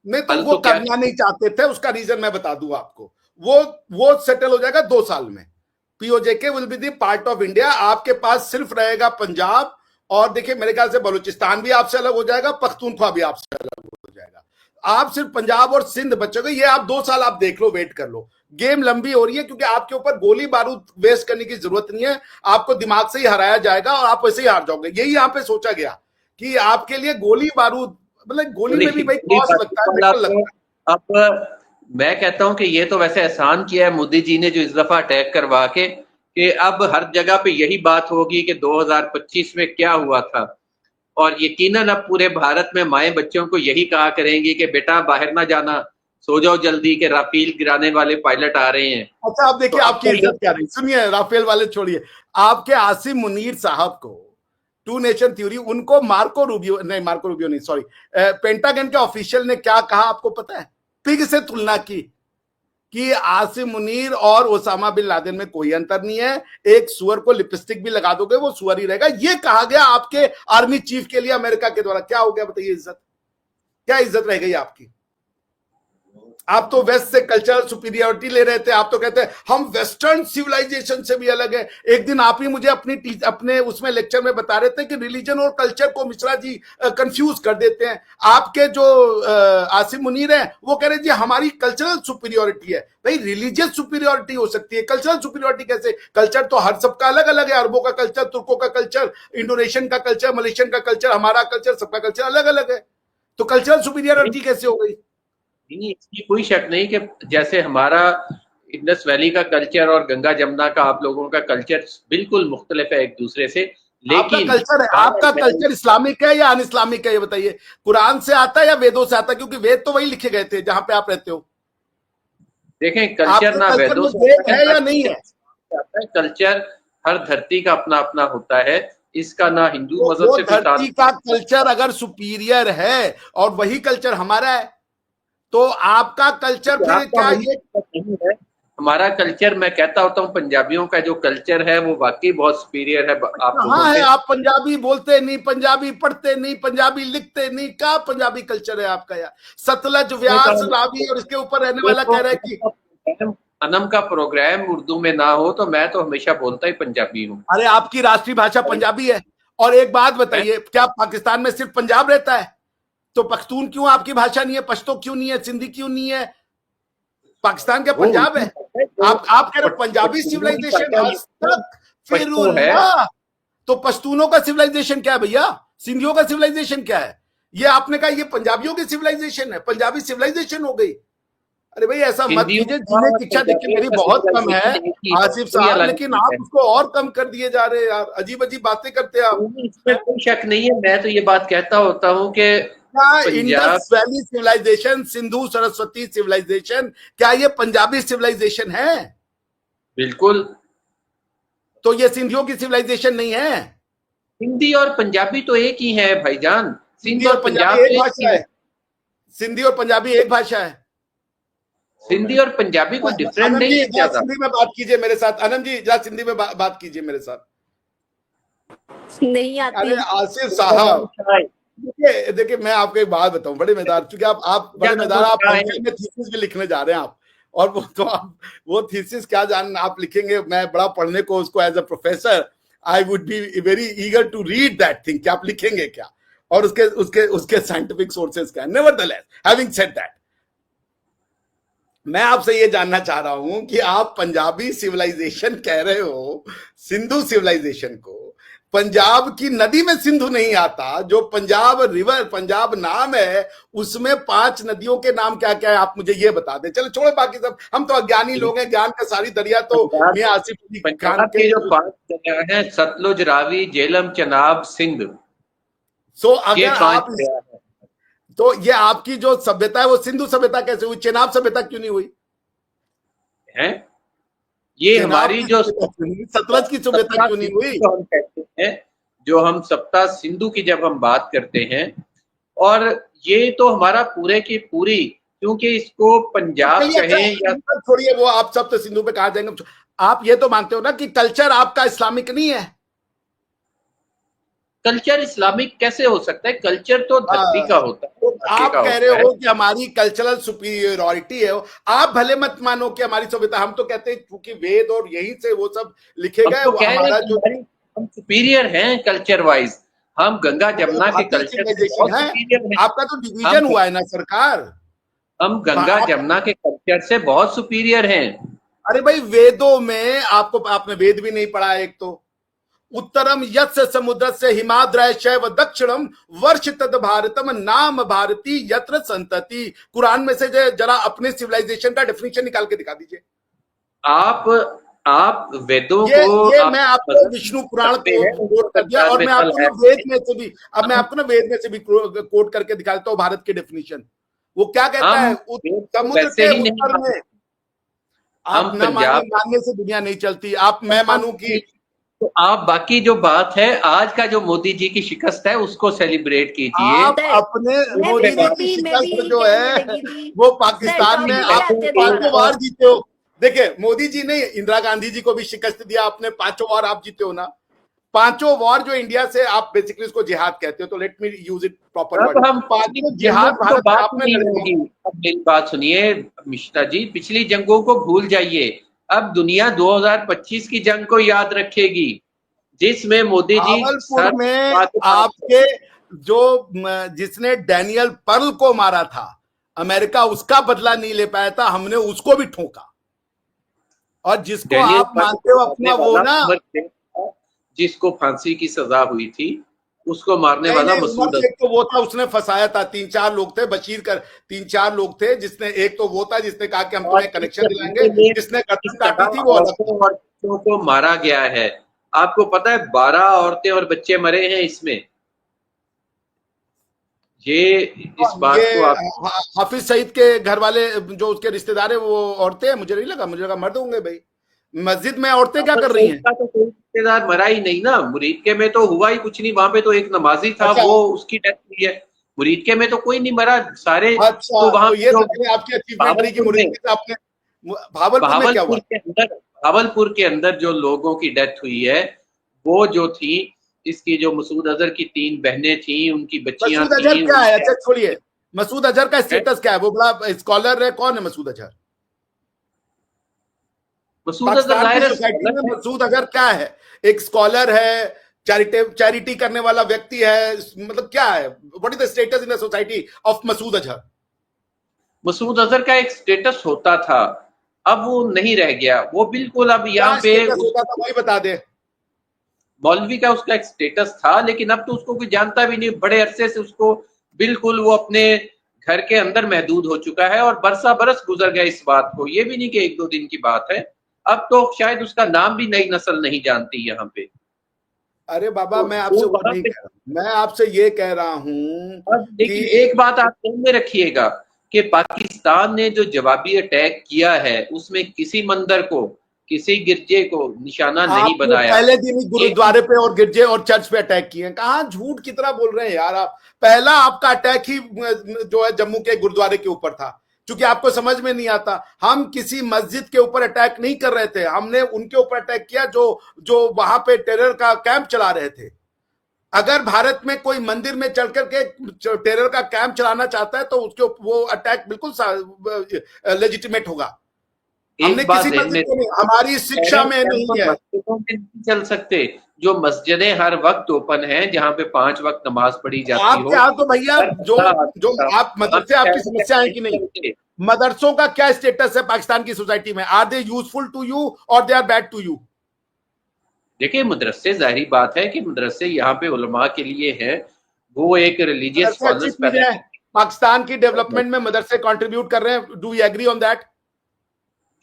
नहीं तो वो करना नहीं चाहते थे, उसका रीजन मैं बता दूं आपको। वो सेटल हो जाएगा 2 साल में। PoJK will be the part of India. आपके पास सिर्फ रहेगा पंजाब, और देखिए मेरे ख्याल से बलूचिस्तान भी आपसे अलग हो जाएगा, पख्तूनख्वा भी आपसे अलग हो जाएगा। आप सिर्फ पंजाब और सिंध बचोगे। ये आप 2 साल आप देख लो, वेट कर लो। गेम लंबी हो रही है क्योंकि आपके ऊपर गोली बारूद वेस्ट करने की जरूरत नहीं है, आपको दिमाग से ही हराया जाएगा और आप वैसे ही हार जाओगे। यही यहां पे सोचा गया कि आपके लिए गोली बारूद, मतलब गोली में भी भाई कॉस्ट लगता है, मेटल लगता है। अब मैं कहता हूं कि ये तो वैसे एहसान किया है मोदी जी ने जो इस दफा अटैक करवा के, कि अब हर जगह पे यही बात होगी कि 2025 में क्या हुआ था। और यकीनन अब पूरे भारत में माएं बच्चों को यही कहा करेंगी कि बेटा बाहर ना जाना, सो जाओ जल्दी के राफेल गिराने वाले पायलट आ रहे हैं। अच्छा आप देखिए, आपकी इज्जत क्या रही, सुनिए, राफेल वाले छोड़िए, आपके आसिम मुनीर साहब को, टू नेशन थ्योरी, उनको मार्को रूबियो नहीं, सॉरी, पेंटागन के ऑफिशियल ने क्या कहा आपको पता है? पिग से तुलना की कि आसिम मुनीर और ओसामा बिन लादेन में कोई अंतर नहीं है, एक सुअर को लिपस्टिक भी लगा दोगे वो सुअर ही रहेगा। ये कहा गया आपके आर्मी चीफ के लिए अमेरिका के द्वारा। क्या हो गया बताइए, इज्जत, क्या इज्जत रह गई आपकी? आप तो वेस्ट से कल्चरल सुपीरियरिटी ले रहे थे, आप तो कहते हैं हम वेस्टर्न सिविलाइजेशन से भी अलग है। एक दिन आप ही मुझे अपने उसमें लेक्चर में बता रहे थे कि रिलीजन और कल्चर को मिश्रा जी कंफ्यूज कर देते हैं। आपके जो आसिम मुनीर हैं वो कह रहे जी हमारी कल्चरल सुपीरियरिटी है। भाई रिलीजियस सुपीरियरिटी हो सकती है, कल्चरल सुपीरियरिटी कैसे? कल्चर तो हर सबका अलग अलग है, अरबों का कल्चर, तुर्कों का कल्चर, इंडोनेशियन का कल्चर, मलेशियन का कल्चर, हमारा कल्चर, सबका कल्चर अलग अलग है, तो कल्चरल सुपीरियरिटी कैसे हो गई? नहीं, इसकी कोई शक नहीं कि जैसे हमारा इंडस वैली का कल्चर और गंगा जमुना का आप लोगों का कल्चर बिल्कुल मुख्तलिफ है एक दूसरे से, आपका लेकिन कल्चर है, आपका कल्चर इस्लामिक है या अन इस्लामिक है, ये बताइए। कुरान से आता है या वेदों से आता है? क्योंकि वेद तो वही लिखे गए थे जहां पे आप रहते हो। देखें, कल्चर आपके ना कल्चर वेदों में से वेद आता है है ना या नहीं किसी है? से आता है। कल्चर हर धरती का अपना अपना होता है, इसका ना हिंदू मजहब वो से कोई धरती ताल्लुक का कल्चर अगर सुपीरियर है और वही कल्चर हमारा है, तो आपका कल्चर नहीं। फिर आपका क्या वही ये? कल्चर नहीं है। हमारा कल्चर, मैं कहता होता हूँ, पंजाबियों का जो कल्चर है वो वाकई बहुत सुपीरियर है आप लोगों कहाँ है? से। आप पंजाबी बोलते नहीं, पंजाबी पढ़ते नहीं, पंजाबी लिखते नहीं, क्या पंजाबी कल्चर है आपका यार? सतलज, व्यास, रावी और इसके ऊपर रहने वाला देखो, कह रहा है कि अनम का प्रोग्राम उर्दू में ना हो तो मैं तो हमेशा बोलता ही पंजाबी हूँ। अरे आपकी राष्ट्रीय भाषा पंजाबी है। और एक बात मैं बताइए, क्या पाकिस्तान में सिर्फ पंजाब रहता है? तो पख्तून क्यों आपकी भाषा नहीं है? पश्तो क्यों नहीं है? सिंधी क्यों नहीं है? पाकिस्तान क्या वो पंजाब उनकी है? भाषा है, जो आप कह रहे हो पंजाबी पश्तूनों की सिविलाइजेशन भाषा आज तक? पश्तो है। फिरुल्लाह। तो पश्तूनों का सिविलाइजेशन क्या है भैया? सिंधियों का सिविलाइजेशन क्या है? ये आपने कहा ये पंजाबियों की सिविलाइजेशन है, पंजाबी सिविलाइजेशन हो गई। अरे भाई ऐसा मत सिंधियों कीजिए, का जीने और की इच्छा देखिए पंजाबियों मेरी का बहुत कम है सिविलाइजेशन एक ही है, आसिफ कोई साहब, अलग लेकिन नहीं आप है। उसको और कम कर दिए जा रहे हैं यार, अजीब अजीब बातें करते हैं आप। इसमें कोई शक नहीं है, मैं तो ये बात कहता होता हूँ कि क्या Punjab, Indus valley civilisation, Sindhu Saraswati civilisation, क्या ये पंजाबी सिविलाइजेशन है? बिल्कुल। तो ये सिंधियों की सिविलाइजेशन नहीं है? हिंदी और पंजाबी तो एक ही है भाईजान, सिंधी सिंध और और पंजाबी पंजाब तो एक एक ही भाषा है। है? सिंधी और पंजाबी एक भाषा है? सिंधी और पंजाबी कोई डिफरेंट आनंद नहीं जी है जरा ज्यादा। सिंधी में बात कीजिए मेरे साथ, आनंद जी जरा सिंधी में बात कीजिए मेरे साथ। नहीं अरे आती। आसिफ साहब, देखिए देखिए मैं आपको एक बात बताऊं, बड़े मजेदार, क्योंकि आप बड़े मजेदार, आप एमफिल में थीसिस भी लिखने जा रहे हैं आप। और वो तो आप वो थीसिस क्या जान आप लिखेंगे, मैं बड़ा पढ़ने को उसको as a professor I would be very eager to read that thing कि आप लिखेंगे क्या और उसके उसके उसके साइंटिफिक सोर्सेस क्या है। नेवरदलेस, हैविंग सेड दैट, मैं आपसे ये जानना चाह रहा हूं कि आप पंजाबी सिविलाइजेशन कह रहे हो सिंधु सिविलाइजेशन को। पंजाब की नदी में सिंधु नहीं आता, जो पंजाब रिवर, पंजाब नाम है, उसमें 5 नदियों के नाम क्या क्या है आप मुझे ये बता दें। चलो छोड़ो बाकी सब, हम तो अज्ञानी लोग हैं, ज्ञान का सारी दरिया तो मियां आसिफ अली खान पंजाब के। की जो 5 दरिया हैं, सतलुज, रावी, झेलम, चनाब, सिंध, सो ये अगर 5 आप दरिया हैं। तो ये आपकी जो सभ्यता है वो सिंधु सभ्यता कैसे हुई? चेनाब सभ्यता क्यों नहीं हुई? ये चेनाब हमारी की जो सभ्यता क्यों नहीं, सतलज की सभ्यता सप्ता क्यों नहीं सिंधु हुई? जो हम कहते हैं, जो हम सप्ता सिंधु की जब हम बात करते हैं, और ये तो हमारा पूरे की पूरी, क्योंकि इसको पंजाब चलिए अच्छा, कहें या छोड़िए वो, आप सब तो सिंधु पे कहा जाएंगे। आप ये तो मानते हो ना कि कल्चर आपका इस्लामिक नहीं है? कल्चर इस्लामिक कैसे हो सकता है? कल्चर तो धरती का होता है, तो इलाके आप का कह रहे होता है। हो कि हमारी कल्चरल सुपीरियोरिटी है, आप भले मत मानो कि हमारी सभ्यता, हम तो कहते हैं क्योंकि वेद और यहीं से वो सब लिखे हम गए, तो वो कह रहे हैं हमारा कि जो हम सुपीरियर हैं कल्चर वाइज। हम गंगा जमुना के भारतीय कल्चर से सिविलाइजेशन बहुत है। सुपीरियर हैं। आपका तो हम डिवीजन हुआ है ना सरकार। हम गंगा आप, जमुना के कल्चर से बहुत सुपीरियर हैं। अरे भाई वेदों में आपको, आपने वेद भी नहीं पढ़ा एक तो। उत्तरम यस्य समुद्र से हिमाद्रय शैव दक्षिणम वर्ष तद भारतम नाम भारती यत्र संतति। कुरान में से जरा अपने सिविलाइजेशन का डेफिनेशन निकाल के दिखा दीजिए। आप वेदों ये को ये आप मैं आपको विष्णु पुराण करते को हैं, कोट कर दिया, और मैं आपको ना वेद में से भी, अब मैं आपको ना वेद में से भी कोट करके दिखा देता हूँ भारत की डेफिनेशन। वो क्या कहता हम है? वेद को समुद्र वैसे के ही नहीं उत्तर में, आप हम ना मानिए, पंजाब, मानने से दुनिया नहीं चलती। आप, मैं मानूं कि तो आप बाकी जो बात है, आज का जो मोदी जी की शिकस्त है उसको सेलिब्रेट कीजिए। आप सर, अपने मैं मोदी भी जी मैं की भी मैं शिकस्त भी जो कहने है लगी थी। वो सर पाकिस्तान में, टॉपिक पे आप आते हैं 5 दोबारा। वार जीते हो। देखिए मोदी जी ने इंदिरा गांधी जी को भी शिकस्त दिया, आपने 5 वार आप जीते हो ना। 5 वार जो इंडिया से, आप बेसिकली उसको जिहाद कहते हो, तो let me use it proper word. अब हम 5 पिछली जंगों जिहाद की तो भारत में बात ही आपने नहीं लड़े होगी। हैं। अब मेरी बात सुनिए मिश्रा जी, पिछली जंगों को भूल जाइए। अब दुनिया 2025 की जंग को याद रखेगी, जिसमें मोदी जी भावलपुर सर में बात आपके जो जिसने डैनियल पर्ल को मारा था, अमेरिका उसका बदला नहीं ले पाया था, हमने उसको भी ठोका। और जिसको डेनियल आप मानते हो अपना वो ना, उमर शेख था, जिसको फांसी की सजा हुई थी, उसको मारने नहीं वाला नहीं, उमर मसूद शेख तो वो था, उसने फंसाया था। 3-4 लोग थे, बशीर कर 3-4 लोग थे, जिसने, एक तो वो था जिसने कहा कि हम और तुम्हें इस कनेक्शन दिलाएंगे, तरीके में जिसने इस गर्दन तरह काटी थी वो अलग था। औरतों और बच्चों को मारा गया है। आपको पता है 12 औरतें और बच्चे मरे हैं इसमें। ये इस ये बात को आप हाफिज सईद के घर वाले जो उसके रिश्तेदार है वो औरतें हैं? मुझे लगा मर्द होंगे भाई। मस्जिद में औरतें क्या कर रही हैं? का तो कोई रिश्तेदार मरा ही नहीं ना। मुरीदके में तो हुआ ही कुछ नहीं, वहां पे तो एक नमाजी था, अच्छा वो उसकी डेथ हुई है। मुरीदके में तो कोई नहीं मरा, सारे अच्छा, तो वहां तो पे ये जो तो चलिए आपकी अचीवमेंट रही कि भावलपुर में मुरीद से आपने। भावलपुर में क्या हुआ? भावलपुर के अंदर जो लोगों की डेथ हुई है, वो जो थी, इसकी जो मसूद अजहर की 3 बहनें थी, उनकी बच्चियां मसूद अजहर थी, क्या है? उनके अच्छा छोड़िए, मसूद अजहर का स्टेटस क्या है? वो बड़ा स्कॉलर है, कौन है मसूद अजहर? मसूद अजहर पाकिस्तान की जाहिर सोसाइटी में है मसूद अजहर क्या है? एक स्कॉलर है, चैरिटी करने वाला व्यक्ति है, मतलब क्या है? What is the status in the society of Masood Azhar? Masood Azhar का एक स्टेटस होता था, अब वो नहीं रह गया। वो बिल्कुल अब क्या यहाँ पे स्टेटस होता था वही बता दे। मौलवी का उसका एक स्टेटस था, लेकिन अब तो उसको कोई जानता भी नहीं। बड़े अरसे से उसको बिल्कुल वो अपने घर के अंदर महदूद हो चुका है, और बरसा बरस गुजर गया इस बात को। ये भी नहीं कि 1-2 दिन की बात है। अब तो शायद उसका नाम भी नई नस्ल नहीं जानती यहाँ पे। अरे बाबा, तो मैं वो आपसे वो वहां नहीं पे, कह रहा, मैं आपसे ये कह रहा हूं कि लेकिन एक बात आप ध्यान में रखिएगा कि पाकिस्तान ने जो जवाबी अटैक किया है, उसमें किसी मंदिर को, किसी गिरजे को निशाना नहीं आपने बनाया। पहले दिन ही एक गुरुद्वारे पे और गिरजे और चर्च पे अटैक किए हैं। कहाँ झूठ कितना बोल रहे हैं यार आप। पहला आपका अटैक ही जो है जम्मू के गुरुद्वारे के ऊपर था, क्योंकि आपको समझ में नहीं आता। हम किसी मस्जिद के ऊपर अटैक नहीं कर रहे थे, हमने उनके ऊपर अटैक किया जो जो वहां पे टेरर का कैंप चला रहे थे। अगर भारत में कोई मंदिर में चढ़ करके टेरर का कैंप चलाना चाहता है तो उसके वो अटैक बिल्कुल लेजिटिमेट होगा। हमने एक बात किसी ध्यान मस्जिद में, को नहीं, हमारी शिक्षा में नहीं है। मस्जिदों में नहीं चल सकते। जो मस्जिदें हर वक्त ओपन हैं, जहाँ पे 5 वक्त नमाज पढ़ी जाती आपके हो, यहाँ तो भैया अगर जो बंदा जो आता था, आप वहां मदरसे, पे आपकी शायद समस्या है नहीं कि नहीं? चलते। मदरसों का क्या स्टेटस है पाकिस्तान की सोसाइटी में? Are they useful to you और they are bad to you? देखिए, मदरसे, जाहिर बात है कि मदरसे यहाँ पे उलमा के लिए है। वो एक रिलीजियस मदरसे अच्छी स्कॉलर्स चीज पैदा है, पाकिस्तान की करते हैं। डेवलपमेंट में मदरसे कंट्रीब्यूट कर रहे हैं। Do you agree on that?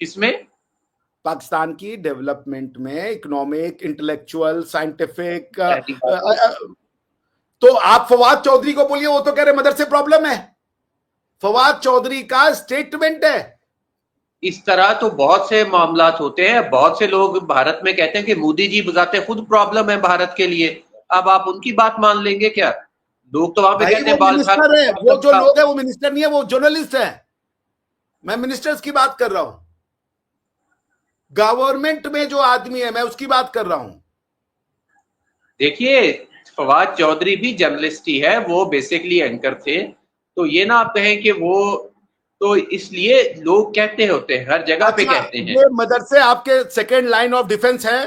किसमें? पाकिस्तान की डेवलपमेंट में इकोनॉमिक, इंटेलेक्चुअल, साइंटिफिक, पहली बात तो आप फवाद चौधरी को बोलिए, वो तो कह रहे मदरसे प्रॉब्लम है। फवाद चौधरी का स्टेटमेंट है। इस तरह तो बहुत से मामलात होते हैं। बहुत से लोग भारत में कहते हैं कि मोदी जी बजाते खुद प्रॉब्लम है भारत के लिए। अब आप उनकी बात मान लेंगे क्या? लोग तो वहां पे भाई कहते वो हैं बाल मिनिस्टर है, वो प्रॉब्लम जो था। लोग है वो मिनिस्टर नहीं है, वो जर्नलिस्ट है। मैं मिनिस्टर्स की बात कर रहा हूं, गवर्नमेंट में जो आदमी है मैं उसकी बात कर रहा हूं। देखिए, फवाद चौधरी भी जर्नलिस्ट ही है, वो बेसिकली एंकर थे। तो ये ना आप कहें कि वो, तो इसलिए लोग कहते होते हैं, हर जगह पे अच्छा, कहते हैं। ये मदरसे आपके सेकेंड लाइन ऑफ डिफेंस है?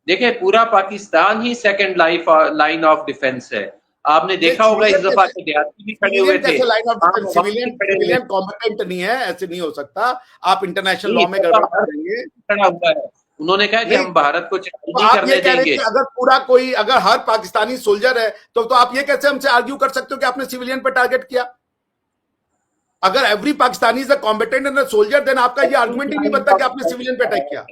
देखिए, पूरा पाकिस्तान ही सेकंड लाइन ऑफ डिफेंस है। आपने नहीं, देखा होगा इस दफा के देहाती भी खड़े हुए सिविलियन थे, कैसे लाइन ऑफ आम डिफेंस? आवाम भी सिविलियन खड़े हुए सिविलियन थे। कॉम्पिटेंट नहीं है, ऐसे नहीं हो सकता। आप इंटरनेशनल नहीं, लॉ इस में दफा गड़बड़ हर करेंगे। खड़ा हुआ है। उन्होंने कहा कि नहीं, हम भारत को चैलेंज तो नहीं आप ये करने कह रहे हैं देंगे। कि अगर पूरा कोई, अगर हर पाकिस्तानी सोल्जर है तो आप ये कैसे हमसे आर्ग्यू कर सकते हो कि आपने सिविलियन पर टारगेट किया? अगर every Pakistani is a combatant and a soldier, then आपका ये आर्गुमेंट ही नहीं बनता कि आपने सिविलियन पे अटैक किया।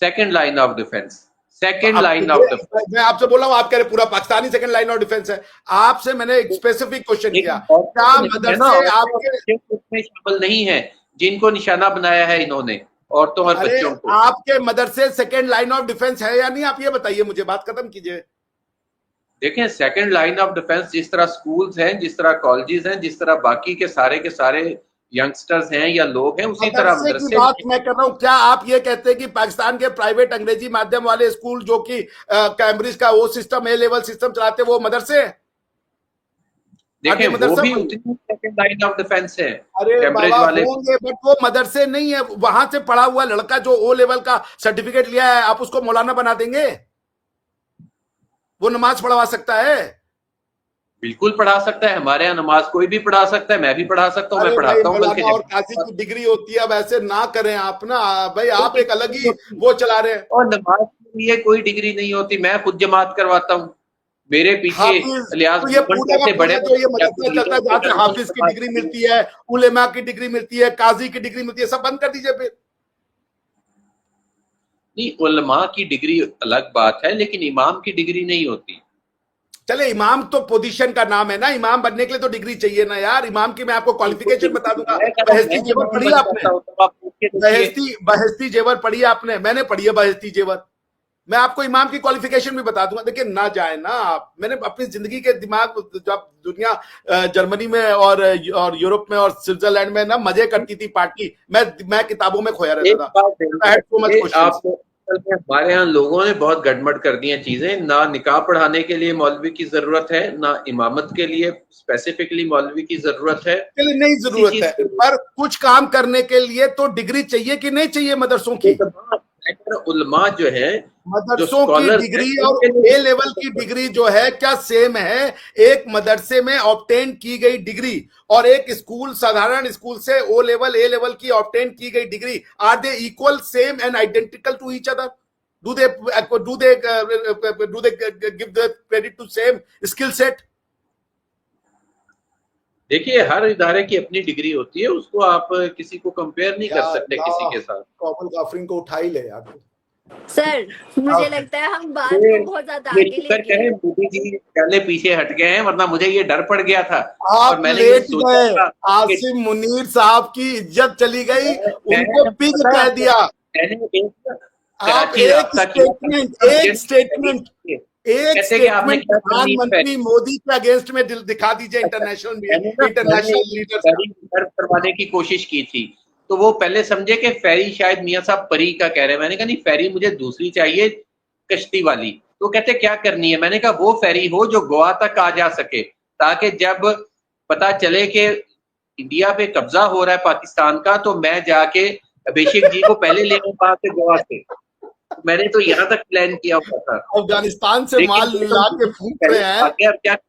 सेकंड लाइन ऑफ डिफेंस, तो सेकंड अब लाइन ऑफ डिफेंस। मैं आपसे बोल रहा हूं, आप कह रहे पूरा Pakistani second line of defence है। आपसे मैंने एक स्पेसिफिक क्वेश्चन किया, लेकिन औरतें क्या तो नहीं है ना, मदरसे औरतें और आपके? बच्चे तो उसमें शामिल नहीं है जिनको निशाना बनाया है इन्होंने, औरतों और अरे बच्चों को। आपके मदरसे सेकंड लाइन ऑफ डिफेंस है या नहीं? आप ये बताइए मुझे, बात खत्म कीजिए। देखें, सेकंड लाइन ऑफ डिफेंस जिस तरह स्कूल्स हैं, जिस तरह कॉलेजेस हैं, जिस तरह बाकी के सारे यंगस्टर्स हैं या लोग हैं, उसी तरह मदरसे की मदरसे बात भी मैं कर रहा हूं। क्या आप ये कहते हैं कि पाकिस्तान के प्राइवेट अंग्रेजी माध्यम वाले स्कूल जो कि कैम्ब्रिज का वो सिस्टम, ए लेवल सिस्टम चलाते, वो मदरसे हैं? देखें, ये वो मदरसा भी बन? उतनी सेकंड लाइन ऑफ डिफेंस है, अरे कैम्ब्रिज बाबा वाले। होंगे, बट वो मदरसे नहीं है। वहां से पढ़ा हुआ लड़का जो ओ लेवल का सर्टिफिकेट लिया है, आप उसको मौलाना बना देंगे? वो नमाज पढ़वा सकता है? बिल्कुल पढ़ा सकता है। हमारे यहाँ नमाज कोई भी पढ़ा सकता है, मैं भी पढ़ा सकता हूँ, मैं अरे भाई, पढ़ाता हूँ बल्कि। मौलाना और काजी की डिग्री होती है, अब ऐसे ना करें आप ना भाई, आप एक अलग ही वो चला रहे हैं। और नमाज के लिए कोई डिग्री नहीं होती, मैं खुद जमात करवाता हूँ। मेरे पीछे हाफिज, इलियास तो ये भुवन पूरा का जैसे बड़े पूरा जो ये मदरसा चलता है जहां से हाफिज की डिग्री मिलती है, उलेमा की डिग्री मिलती है, काजी की डिग्री मिलती है, सब बंद कर दीजिए फिर। नहीं, उलमा की डिग्री अलग बात है, लेकिन इमाम की डिग्री नहीं होती। चले, इमाम तो पोजीशन का नाम है ना, इमाम बनने के लिए तो डिग्री चाहिए ना यार। इमाम की मैं आपको क्वालिफिकेशन बता दूंगा। बहस्ती जेवर पढ़ी आपने? बहस्ती जेवर पढ़ी आपने? मैंने पढ़ी है बहस्ती जेवर। मैं आपको इमाम की क्वालिफिकेशन भी बता दूंगा। देखिए ना जाए ना आप, मैंने अपनी जिंदगी के दिमाग, जब दुनिया जर्मनी में और यूरोप में और स्विट्जरलैंड में ना मजे करती थी पार्टी, मैं किताबों में खोया रहता था। हमारे यहाँ लोगों ने बहुत गड़बड़ कर दी हैं चीजें। ना निकाह पढ़ाने के लिए मौलवी की जरूरत है, ना इमामत के लिए स्पेसिफिकली मौलवी की जरूरत है। नहीं जरूरत है, पर कुछ काम करने के लिए तो डिग्री चाहिए कि नहीं चाहिए मदरसों की? उलमा जो है, मदरसों की डिग्री और ए लेवल की डिग्री जो है क्या सेम है? एक मदरसे में ऑब्टेन की गई डिग्री और एक स्कूल, साधारण स्कूल से ओ लेवल ए लेवल की ऑब्टेन की गई degree, are they equal, same and identical to each other? Do they give the credit to same skill set? देखिए, हर इदारे की अपनी डिग्री होती है, उसको आप किसी को कंपेयर नहीं कर सकते किसी के साथ। कॉमन गाफरिंग को उठा ही ले यार। सर मुझे लगता है हम बात को बहुत ज्यादा आगे लेके, मोदी जी पहले पीछे हट गए हैं, वरना मुझे ये डर पड़ गया था। और मैंने लेट गए, आसिम मुनीर साहब की इज्जत चली गई, उनको पिग कह दिया। आप एक स्टेटमेंट प्रधानमंत्री मोदी के अगेंस्ट में दिखा दीजिए इंटरनेशनल लीडर करवाने की कोशिश की थी, तो वो पहले समझे कि फेरी शायद मियां साहब परी का कह रहे हैं। मैंने कहा नहीं, फेरी मुझे दूसरी चाहिए, कश्ती वाली। तो कहते क्या करनी है? मैंने कहा वो फेरी हो जो गोवा तक आ जा सके, ताकि जब पता चले कि इंडिया पे कब्जा हो रहा है पाकिस्तान का, तो मैं जाके अभिषेक जी को पहले ले लूं वहां से, गोवा से। मैंने तो यहाँ तक प्लान किया हुआ था। अफगानिस्तान से माल ला के फूंक रहे हैं।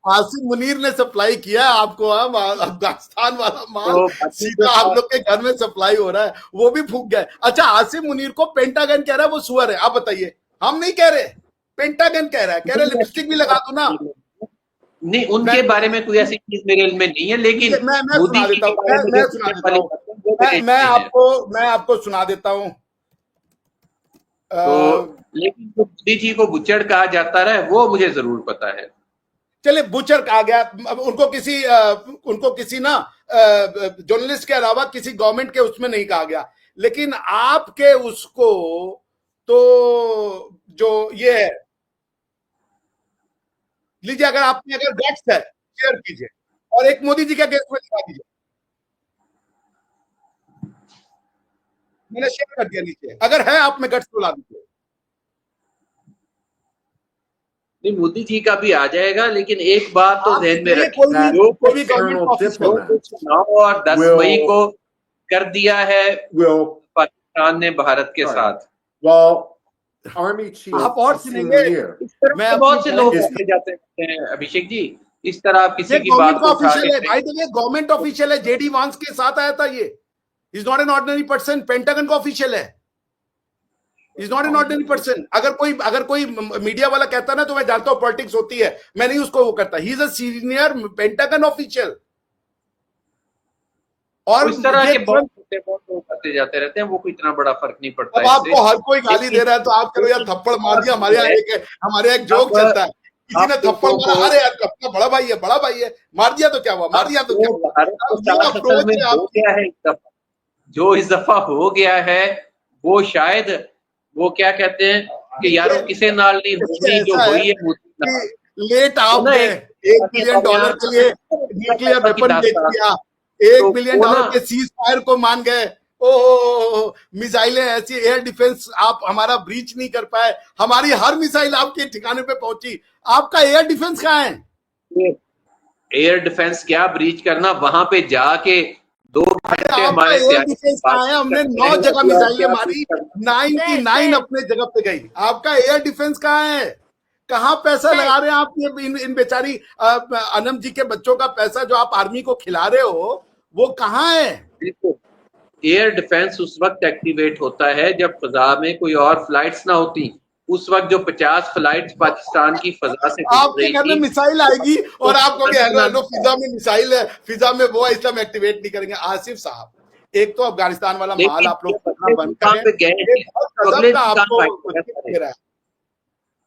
आसिम मुनीर ने सप्लाई किया आपको, अफगानिस्तान वाला माल सीधा हम लोग के घर में सप्लाई हो रहा है, वो भी फूंक गए। अच्छा, आसिम मुनीर को पेंटागन कह रहा है वो सुअर है, आप बताइए। हम नहीं कह रहे, पेंटागन कह रहा है, कह रहे लिपस्टिक भी लगा दो ना। नहीं, उनके बारे में कोई ऐसी चीज मेरे इल्म में नहीं है, लेकिन मैं सुना देता हूँ, मैं आपको सुना देता हूँ। तो लेकिन जो मोदी जी को बुचड़ कहा जाता रहा है, वो मुझे जरूर पता है। चले, बुचड़ कहा गया, उनको किसी ना जर्नलिस्ट के अलावा किसी गवर्नमेंट के उसमें नहीं कहा गया, लेकिन आपके उसको तो जो ये है, लीजिए, अगर आपने अगर गट्स है शेयर कीजिए और एक मोदी जी का केस में दिखा दीजिए। मैंने शेयर कर दिया नीचे, अगर है आप में गट्स तो ला दीजिए। नहीं, मोदी जी का भी आ जाएगा, लेकिन एक बात तो ध्यान में रखिए, और 10 मई को कर दिया है पाकिस्तान ने भारत के साथ। आप और सुनेंगे, मैं बहुत से लोग जाते हैं अभिषेक जी, इस तरह आप किसी की बात को गवर्नमेंट ऑफिशियल है, जेडी वांस के साथ आया था ये। Is not an ordinary person, pentagon का ऑफिशियल है, is not an ordinary person. अगर कोई मीडिया वाला कहता ना, तो मैं जानता हूं पॉलिटिक्स होती है, मैं नहीं उसको वो करता। He is a senior pentagon official. और इस तरह के बहुत लोग करते जाते रहते हैं, वो कोई इतना बड़ा फर्क नहीं पड़ता। अब आपको हर कोई गाली दे रहा है तो आप करो यार थप्पड़ मार दिया। हमारे एक जोक चलता है, किसी ने थप्पड़ मारा, अरे यार अपना बड़ा भाई है, मार दिया तो क्या हुआ, मार दिया तो क्या हुआ। जो इस दफा हो गया है, वो शायद वो क्या कहते हैं कि यार किसे नाल नहीं होगी जो हुई है। लेट आप गए, $1 बिलियन के लिए न्यूक्लियर वेपन बेच दिया, $1 बिलियन के सीज फायर को मान गए। ओ मिसाइलें ऐसी, एयर डिफेंस आप हमारा ब्रीच नहीं कर पाए, हमारी हर मिसाइल आपके ठिकाने पे पहुंची। आपका एयर डिफेंस कहाँ है? एयर डिफेंस क्या ब्रीच करना, वहां पे जाके 2 घंटे हमारे हमने 9 जगह मिसाइलें मारी, 99 अपने जगह पे गई। आपका एयर डिफेंस कहाँ है? कहाँ पैसा लगा रहे हैं आप? इन बेचारी अनम जी के बच्चों का पैसा जो आप आर्मी को खिला रहे हो, वो कहाँ है? एयर डिफेंस उस वक्त एक्टिवेट होता है जब फजा में कोई और फ्लाइट्स ना होती। उस वक्त जो 50 फ्लाइट्स पाकिस्तान की फजा से आपके घर में मिसाइल आएगी और आप कहोगे हेलो फिजा में मिसाइल है, फिजा में वो, इसलिए हम एक्टिवेट नहीं करेंगे। आसिफ साहब, एक तो अफगानिस्तान वाला माल लेकिन आप लोग ये कितना बंद करें, पे गए ये हैं, बहुत तो गजब अगले का दिन आपको कहाँ टिप दे रहा है।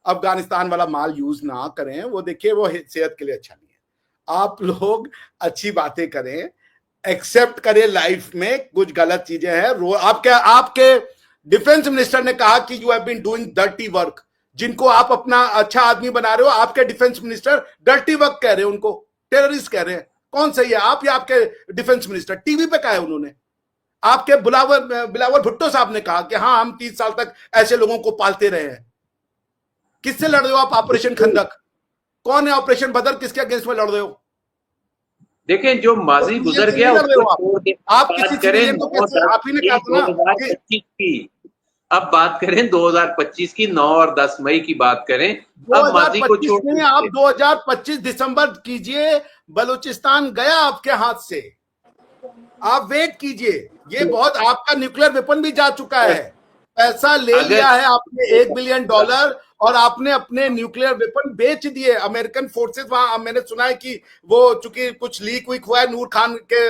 अफगानिस्तान वाला माल यूज ना करें, वो देखिए वो सेहत के लिए अच्छा नहीं है। आप लोग अच्छी बातें करें, एक्सेप्ट करें लाइफ में कुछ गलत चीजें हैं। आपके डिफेंस मिनिस्टर ने कहा कि you have been doing dirty work. जिनको आप अपना अच्छा आदमी बना रहे हो, आपके डिफेंस मिनिस्टर डर्टी वर्क कह रहे हैं, उनको टेररिस्ट कह रहे हैं। कौन सही है, आप या आपके डिफेंस मिनिस्टर? टीवी पे कहा है उन्होंने। आपके बिलावल भुट्टो साहब ने कहा कि हाँ हम 30 साल तक ऐसे लोगों को पालते रहे हैं। किससे लड़ रहे हो आप? ऑपरेशन खंदक कौन है? ऑपरेशन बदर किसके अगेंस्ट में लड़ रहे हो? देखें, जो माजी गुजर से गया नहीं लड़ रहे उसको हो आप। छोड़ के आप बात किसी करें सिविलियन को कैसे, आप ही ने कहा था ना कि 2025 की। अब बात करें 2025 की, 9 और 10 मई की बात करें। अब माजी को 2025 छोड़ में आप 2025 दिसंबर कीजिए, बलूचिस्तान गया आपके हाथ से। आप वेट कीजिए, ये बहुत, आपका न्यूक्लियर वेपन भी जा चुका है। पैसा ले लिया है आपने $1 बिलियन, और आपने अपने न्यूक्लियर वेपन बेच दिए। अमेरिकन फोर्सेस वहां, मैंने सुना है कि वो चूंकि कुछ लीक वीक हुआ है नूर खान के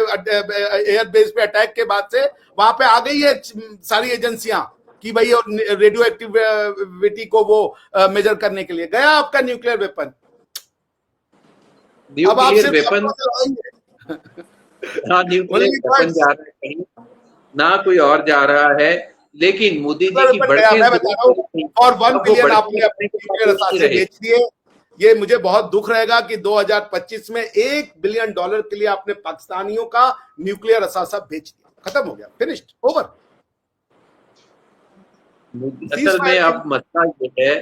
एयरबेस पे अटैक के बाद से, वहां पे आ गई है सारी एजेंसियां कि भाई रेडियो एक्टिविटी को वो मेजर करने के लिए गया आपका न्यूक्लियर वेपन। अब आपसे वेपन, हाँ, न्यूक्लियर वेपन जा रहा है कहीं, ना कोई और जा रहा है। लेकिन मोदी जी की बढ़ते, मैं बता रहा हूँ, और 1 बिलियन आपने अपने न्यूक्लियर असासे बेच दिए। ये मुझे बहुत दुख रहेगा कि 2025 में $1 बिलियन के लिए आपने पाकिस्तानियों का न्यूक्लियर असासा बेच दिया। खत्म हो गया, फिनिश्ड, ओवर। असल में अब मसला ये है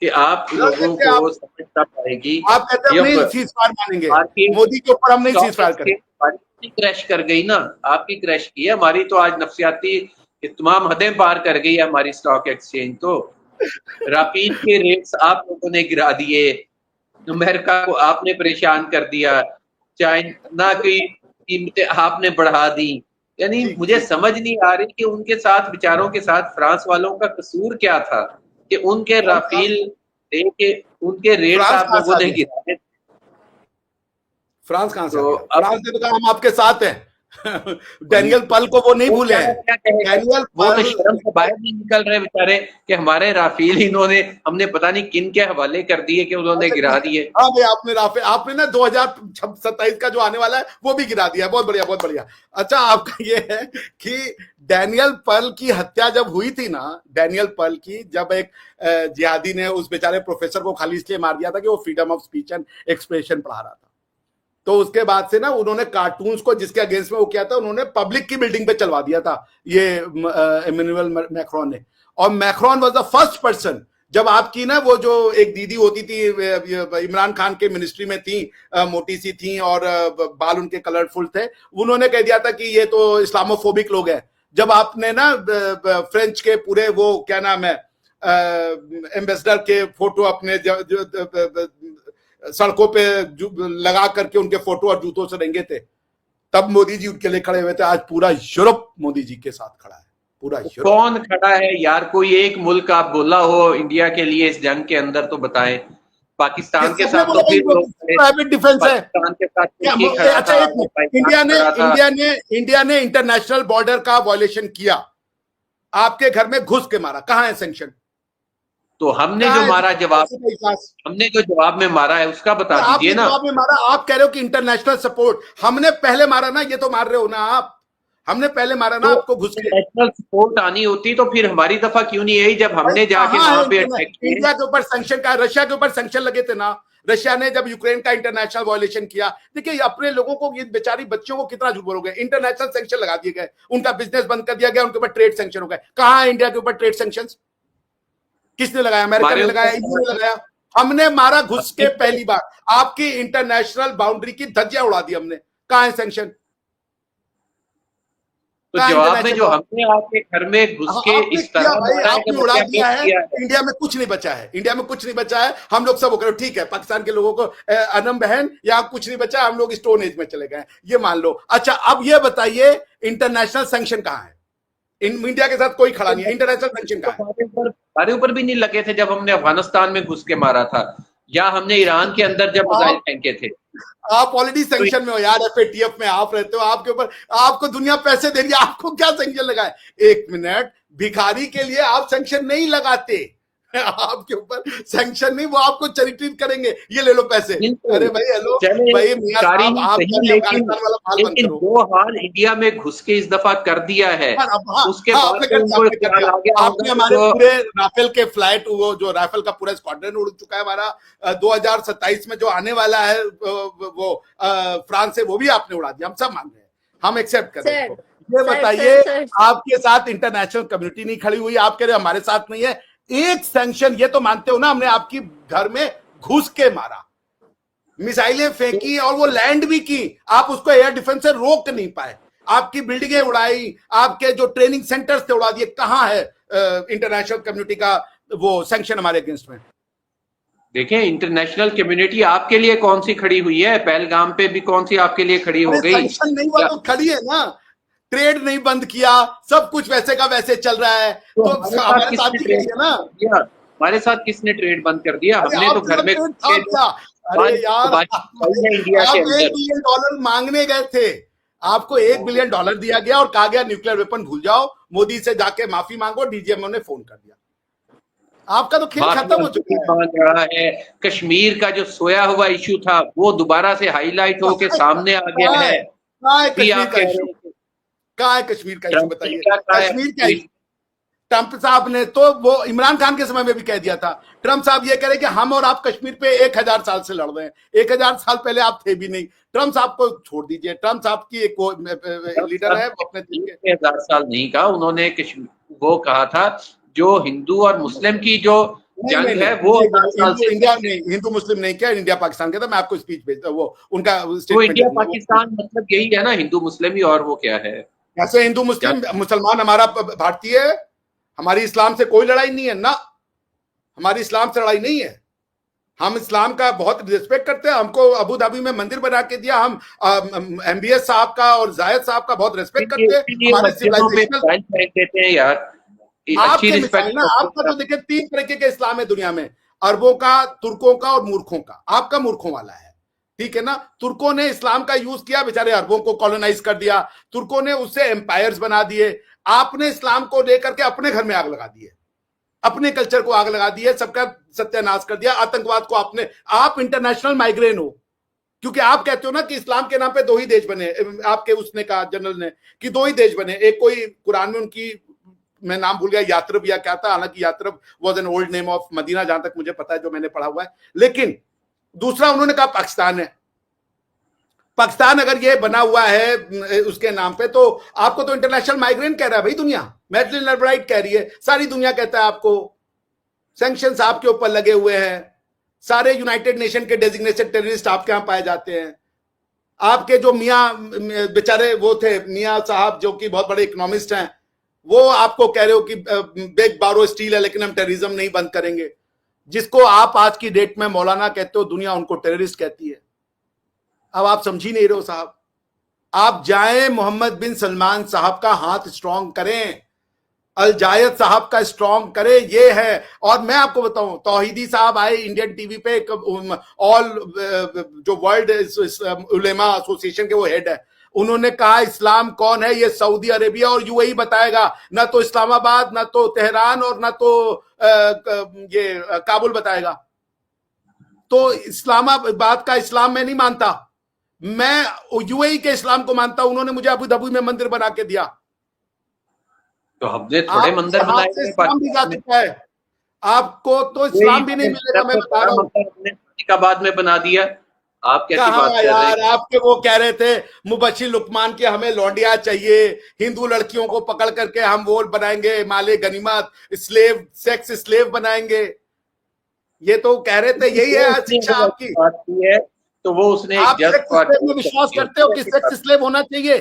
कि आप लोगों को समझ ना पाएगी। आप कहते हैं हम नहीं सीज फायर मानेंगे, मोदी के ऊपर हम नहीं सीज फायर करेंगे। क्रैश कर गई ना, आपकी क्रैश की है, हमारी तो आज नफसियाती तमाम हदें पार कर गई है हमारी स्टॉक एक्सचेंज। तो राफेल के रेट्स आप लोगों ने गिरा दिए, अमेरिका को आपने परेशान कर दिया, चाइना की कीमतें आपने बढ़ा दी। यानी मुझे समझ नहीं आ रही कि उनके साथ, विचारों के साथ फ्रांस वालों का कसूर क्या था कि उनके राफेल के उनके रेट्स आप लोगों ने गिराए। फ्रांस कहां से आ गया? फ्रांस ने तो कहा हम आपके साथ हैं। डैनियल पल को वो नहीं भूले हैं। डैनियल वो तो शर्म से बाहर नहीं निकल रहे बेचारे कि हमारे राफेल इन्होंने, हमने पता नहीं किन के हवाले कर दिए कि उन्होंने गिरा दिए। हाँ भाई, आपने राफेल, आपने ना 2027 का जो आने वाला है वो भी गिरा दिया। बहुत बढ़िया, बहुत बढ़िया। अच्छा, आपका ये है कि डैनियल पल की हत्या जब हुई थी ना, डैनियल पल की, जब एक जिहादी ने उस बेचारे प्रोफेसर को खाली इसलिए मार दिया था कि वो freedom of speech and expression पढ़ा रहा था, तो उसके बाद से ना उन्होंने कार्टून्स को जिसके अगेंस्ट में वो किया था, उन्होंने पब्लिक की बिल्डिंग पे चलवा दिया था ये इमैनुअल मैक्रोन ने। और Macron was the first person, जब आपकी ना वो जो एक दीदी होती थी इमरान खान के मिनिस्ट्री में थी, मोटी सी थी और बाल उनके कलरफुल थे, उन्होंने कह दिया था कि ये तो इस्लामोफोबिक लोग हैं। जब आपने ना फ्रेंच के पूरे वो क्या नाम है एम्बेसडर के फोटो अपने सड़कों पे लगा करके उनके फोटो और जूतों से रेंगे थे, तब मोदी जी उनके लिए खड़े हुए थे। आज पूरा यूरोप मोदी जी के साथ खड़ा है, पूरा यूरोप। कौन खड़ा है यार? कोई एक मुल्क आप बोला हो इंडिया के लिए इस जंग के अंदर तो बताएं। पाकिस्तान के साथ तो फिर प्राइवेट डिफेंस है। पाकिस्तान के साथ अच्छा, इंडिया ने इंटरनेशनल बॉर्डर का वायलेशन किया, आपके घर में घुस के मारा, कहां है सैंक्शन? तो हमने जो मारा जवाब, हमने जो जवाब में मारा है उसका बता दीजिए ना। जवाब में मारा, आप कह रहे हो कि इंटरनेशनल सपोर्ट, हमने पहले मारा ना, ये तो मार रहे हो ना आप। हमने पहले मारा ना, तो आपको घुस के। नेशनल सपोर्ट आनी होती तो फिर हमारी दफा क्यों नहीं आई जब हमने जाके वहां पे अटैक किया? इंडिया के ऊपर सैंक्शन का, रशिया के ऊपर सैंक्शन लगे थे ना, रशिया ने जब यूक्रेन का इंटरनेशनल वायलेशन किया। देखिए अपने लोगों को, ये बेचारी बच्चों को कितना झूठ बोलोगे। इंटरनेशनल सैंक्शन लगा दिए गए, उनका बिजनेस बंद कर दिया गया, उनके ऊपर ट्रेड सैंक्शन हो गए। कहां है इंडिया के ऊपर ट्रेड सैंक्शन? किसने लगाया? अमेरिका ने लगाया, इंडिया ने लगाया। हमने मारा घुस के पहली बार, आपकी इंटरनेशनल बाउंड्री की धज्जियां उड़ा दी हमने। कहां है सैंक्शन? तो जवाब में जो हमने आपके घर में घुस के इस तरह आपने उड़ा दिया है। इंडिया में कुछ नहीं बचा है, इंडिया में कुछ नहीं बचा है। हम लोग सब वो करो, ठीक है, पाकिस्तान के लोगों को अनम बहन, या कुछ नहीं बचा, हम लोग स्टोन एज में चले गए, ये मान लो। अच्छा, अब ये बताइए इंटरनेशनल सैंक्शन कहां है? इंडिया के साथ कोई खड़ा नहीं है, इंटरनेशनल सैंक्शन कहां है? हमारे ऊपर भी नहीं लगे थे जब हमने अफगानिस्तान में घुस के मारा था। या हमने ईरान के अंदर जब मिसाइल फेंके थे। आप ऑलरेडी सैंक्शन में हो यार, एफएटीएफ में आप रहते हो, आपके ऊपर आपको दुनिया पैसे दे रही है, आपको क्या सैंक्शन लगाए? एक मिनट, भिखारी के लिए आप सैंक्शन नहीं लगाते, आपके ऊपर सैंक्शन नहीं, वो आपको चरित्रित करेंगे, ये ले लो पैसे। अरे भाई हेलो भाई, मियां साहब आप अफगानिस्तान वाला माल बंद लेकिन करो। वो हाल इंडिया में घुस के इस दफा कर दिया है। उसके बाद आपने तो उनको ख्याल आ गया आपने होगा हमारे तो पूरे राफेल के फ्लाइट, वो जो राफेल का पूरा स्क्वाड्रन उड़ चुका है हमारा, 2027 में जो आने वाला है वो फ्रांस से, वो भी आपने उड़ा दिया। हम सब मान रहे हैं, हम एक्सेप्ट कर रहे हैं। ये बताइए, आपके साथ इंटरनेशनल कम्युनिटी नहीं खड़ी हुई, आप कह रहे हमारे साथ नहीं है। एक सैंक्शन ये तो मानते हो ना, हमने आपकी घर में घुस के मारा, मिसाइलें फेंकी और वो लैंड भी की, आप उसको एयर डिफेंस से रोक नहीं पाए, आपकी बिल्डिंगें उड़ाई, आपके जो ट्रेनिंग सेंटर्स थे उड़ा दिए। कहां है इंटरनेशनल कम्युनिटी का वो सैंक्शन हमारे अगेंस्ट में? देखिए, इंटरनेशनल कम्युनिटी आपके लिए कौन सी खड़ी हुई है? पहलगाम पे भी कौन सी आपके लिए खड़ी हो गई? सैंक्शन नहीं हुआ तो खड़ी है ना, ट्रेड नहीं बंद किया, सब कुछ वैसे का वैसे चल रहा है, तो हमारे साथ भी है ना। हमारे साथ किसने ट्रेड बंद कर दिया? हमने तो घर में अरे यार, इंडिया आप के $1 बिलियन मांगने गए थे, आपको $1 बिलियन दिया गया और कहा गया न्यूक्लियर वेपन भूल जाओ, मोदी से जाके माफी मांगो। डीजीएमओ ने फोन कर दिया, आपका तो खेल खत्म हो चुका है। मांग रहा है। कश्मीर का जो सोया हुआ इशू था वो दोबारा से हाईलाइट होके सामने आ गया है। कहाँ है कश्मीर का इशू? बताइए, कश्मीर का इशू ट्रंप साहब ने तो वो इमरान खान के समय में भी कह दिया था। ट्रंप साहब ये कह रहे कि हम और आप कश्मीर पे 1000 साल से लड़ रहे हैं, 1000 साल पहले आप थे भी नहीं। ट्रंप साहब को छोड़ दीजिए, ट्रंप साहब की एक लीडर है अपने 1000 साल नहीं कहा उन्होंने, वो कहा था जो हिंदू और मुस्लिम की जो जंग है वो इंडिया नहीं, हिंदू मुस्लिम नहीं किया, इंडिया पाकिस्तान का था। मैं आपको स्पीच भेजता हूँ, वो उनका तो इंडिया पाकिस्तान मतलब यही है ना, हिंदू मुस्लिम ही, और वो क्या है? कैसे हिंदू मुस्लिम? मुसलमान हमारा भारतीय है, हमारी इस्लाम से कोई लड़ाई नहीं है ना, हमारी इस्लाम से लड़ाई नहीं है। हम इस्लाम का बहुत रिस्पेक्ट करते हैं, हमको अबू धाबी में मंदिर बना के दिया, हम MBS साहब का और जायद साहब का बहुत रिस्पेक्ट करते हैं। हमारे सिविलाइजेशन यार, आपके मिसाइल ना, आपका तो देखिए 3 तरीके के इस्लाम है दुनिया में, अरबों का, तुर्कों का और मूर्खों का। आपका मूर्खों वाला है, ठीक है ना। तुर्कों ने इस्लाम का यूज किया, बेचारे अरबों को कॉलोनाइज कर दिया, तुर्कों ने उससे एम्पायर्स बना दिए। आपने इस्लाम को लेकर के अपने घर में आग लगा दी है, अपने कल्चर को आग लगा दी है, सबका सत्यानाश कर दिया। आतंकवाद को आपने, आप इंटरनेशनल माइग्रेन हो, क्योंकि आप कहते हो ना कि इस्लाम के नाम पे 2 ही देश बने। आपके उसने कहा, जनरल ने, कि 2 ही देश बने। एक कोई कुरान में उनकी, मैं नाम भूल गया, यात्रब या क्या था, हालांकि Yathrib was an old name of Medina, जहां तक मुझे पता है, जो मैंने पढ़ा हुआ है। लेकिन दूसरा उन्होंने कहा पाकिस्तान है। पाकिस्तान अगर ये बना हुआ है उसके नाम पे, तो आपको तो इंटरनेशनल माइग्रेन कह रहा है भाई दुनिया, मैडलिन ऑल्ब्राइट कह रही है, सारी दुनिया कहता है आपको। सैंक्शंस आपके ऊपर लगे हुए हैं, सारे यूनाइटेड नेशन के डेजिग्नेटेड टेररिस्ट आपके यहां पाए जाते हैं। आपके जो मियाँ बेचारे वो थे, मियाँ साहब जो कि बहुत बड़े इकोनॉमिस्ट हैं, वो आपको कह रहे हो कि बेग बारो स्टील है लेकिन हम टेररिज्म नहीं बंद करेंगे। जिसको आप आज की डेट में मौलाना कहते हो, दुनिया उनको टेररिस्ट कहती है। अब आप समझ ही नहीं रहे हो साहब। आप जाएं, मोहम्मद बिन सलमान साहब का हाथ स्ट्रांग करें, अल जायद साहब का स्ट्रांग करें, ये है। और मैं आपको बताऊं, तौहीदी साहब आए इंडियन टीवी पे, ऑल जो वर्ल्ड उलेमा एसोसिएशन के वो हेड है, उन्होंने कहा इस्लाम कौन है ये सऊदी अरेबिया और यूएई बताएगा, ना तो इस्लामाबाद, ना तो तेहरान और ना तो ये काबुल बताएगा। तो इस्लामाबाद का इस्लाम मैं नहीं मानता, मैं यूएई के इस्लाम को मानता हूं। उन्होंने मुझे अबू धाबी में मंदिर बना के दिया। तो हमने थोड़े मंदिर बनाए, इस्लाम भी जा चुका है, आपको तो इस्लाम भी नहीं मिलेगा। मैं बता रहा हूं, बाद में बना दिया। आप कैसी बात कर रहे हैं? आपके वो कह रहे थे मुबशिर लुकमान की हमें लौंडिया चाहिए, हिंदू लड़कियों को पकड़ करके हम वो बनाएंगे माले गनीमत, स्लेव, सेक्स स्लेव बनाएंगे। ये तो कह रहे थे, यही है शिक्षा आपकी है। तो वो उसने, आप सेक्स स्लेव में विश्वास करते हो कि सेक्स स्लेव होना चाहिए?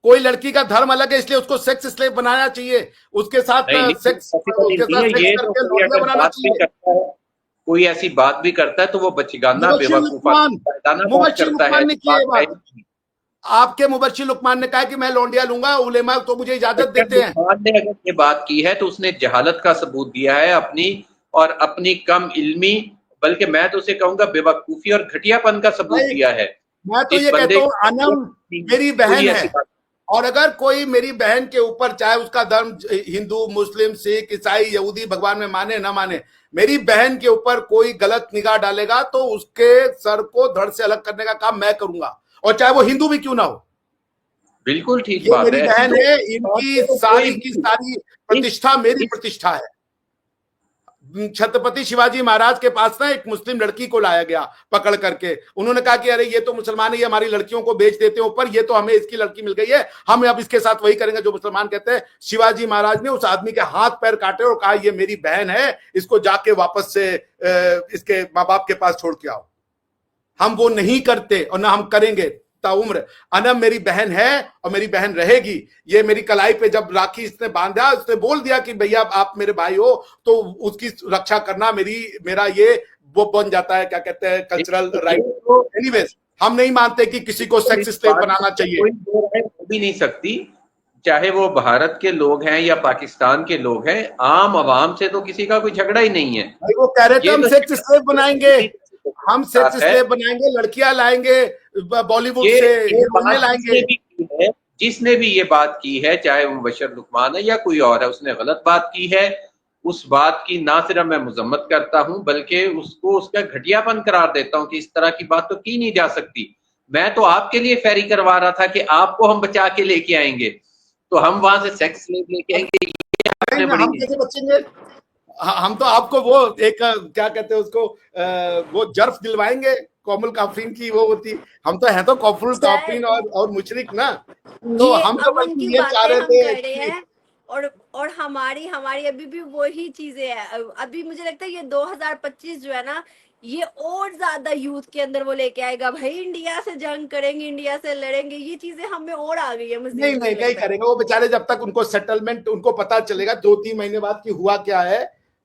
कोई लड़की का धर्म अलग है इसलिए उसको सेक्स स्लेव बनाना चाहिए, उसके साथ सेक्स करके लौंडिया बनाना चाहिए। कोई ऐसी बात भी करता है तो वो बचगाना आपके मुबशिर लुकमान ने कहा कि मैं लौंडिया लूंगा, उलेमा तो मुझे इजाजत देते हैं। ने अगर ये बात की है तो उसने जहालत का सबूत दिया है अपनी, और अपनी कम इल्मी बल्कि मैं तो उसे कहूंगा बेवकूफी और घटियापन का सबूत भाई, दिया है। मैं तो इस ये बंदे कहता हूँ अनम मेरी कोई बहन ऐसी है, बात और अगर कोई मेरी बहन के ऊपर, चाहे उसका धर्म हिंदू, मुस्लिम, सिख, ईसाई, यहूदी, भगवान में माने ना माने, मेरी बहन के ऊपर कोई गलत निगाह डालेगा तो उसके सर को धड़ से अलग करने का काम मैं करूंगा, और चाहे वो हिंदू भी क्यों ना हो। बिल्कुल ठीक ये बात मेरी है। ऐसी बहन तो है, बात इनकी है तो कोई सारी की भी सारी इस प्रतिष्ठा मेरी इस प्रतिष्ठा है। छत्रपति शिवाजी महाराज के पास ना एक मुस्लिम लड़की को लाया गया पकड़ करके, उन्होंने कहा कि अरे ये तो मुसलमान है, ये हमारी लड़कियों को बेच देते हैं ऊपर, ये तो हमें इसकी लड़की मिल गई है, हम अब इसके साथ वही करेंगे जो मुसलमान कहते हैं। शिवाजी महाराज ने उस आदमी के हाथ पैर काटे और कहा ये मेरी बहन है, इसको जाके वापस से इसके माँ बाप के पास छोड़ के आओ। हम वो नहीं करते और ना हम करेंगे ताउम्र। अनम मेरी बहन है और मेरी बहन रहेगी। ये मेरी कलाई पे जब राखी इसने बांधा, उसने बोल दिया कि भैया आप मेरे भाई हो, तो उसकी रक्षा करना मेरा ये वो बन जाता है, क्या कहते हैं, कल्चरल राइट। तो एनीवेज, हम नहीं मानते कि किसी को सेक्स इस स्लेव बात बनाना में चाहिए। कोई दो राय हो भी नहीं सकती, चाहे वो भारत के लोग हैं या पाकिस्तान के लोग हैं, आम आवाम से तो किसी का कोई झगड़ा ही नहीं है। भाई वो कह रहे थे ये हम तो सेक्स स्लेव बनाएंगे, हम सेक्स बात है। स्लेव बनाएंगे, लड़कियां लाएंगे बॉलीवुड ये से, ये हीरोइनें बात लाएंगे। जिसने भी ये बात की है, चाहे वो मुबशर लुकमान है या कोई और है, उसने गलत बात की है। उस बात की ना सिर्फ मैं मजम्मत करता हूं, बल्कि उसको उसका घटियापन करार देता हूं कि इस तरह की बात तो की नहीं जा सकती। मैं तो आपके लिए फेरी करवा रहा था कि आपको हम बचा के लेके आएंगे, तो हम वहां से सेक्स लेके आएंगे, ये आपने बड़ी हम कैसे बचेंगे? हम तो आपको वो एक क्या कहते हैं उसको, वो जर्फ दिलवाएंगे कोमल काफरीन की, वो होती। हम तो हैं तो कोमल काफरीन सर और मुशरिक ना, तो ये हम तो अमन की बल्कि ये चाह बातें रहे हम थे कर रहे कि हैं, और हमारी हमारी अभी भी वही चीजें हैं। अभी मुझे लगता है ये 2025 जो है ना, ये और ज्यादा यूथ के अंदर वो लेके आएगा, भाई इंडिया से जंग करेंगे, इंडिया से लड़ेंगे, ये चीजें हमें और आ गई है नहीं मजीद, नहीं मुझे नहीं लगता है। करेंगे वो बेचारे, जब तक उनको सेटलमेंट, उनको पता चलेगा 2-3 महीने बाद कि हुआ क्या है,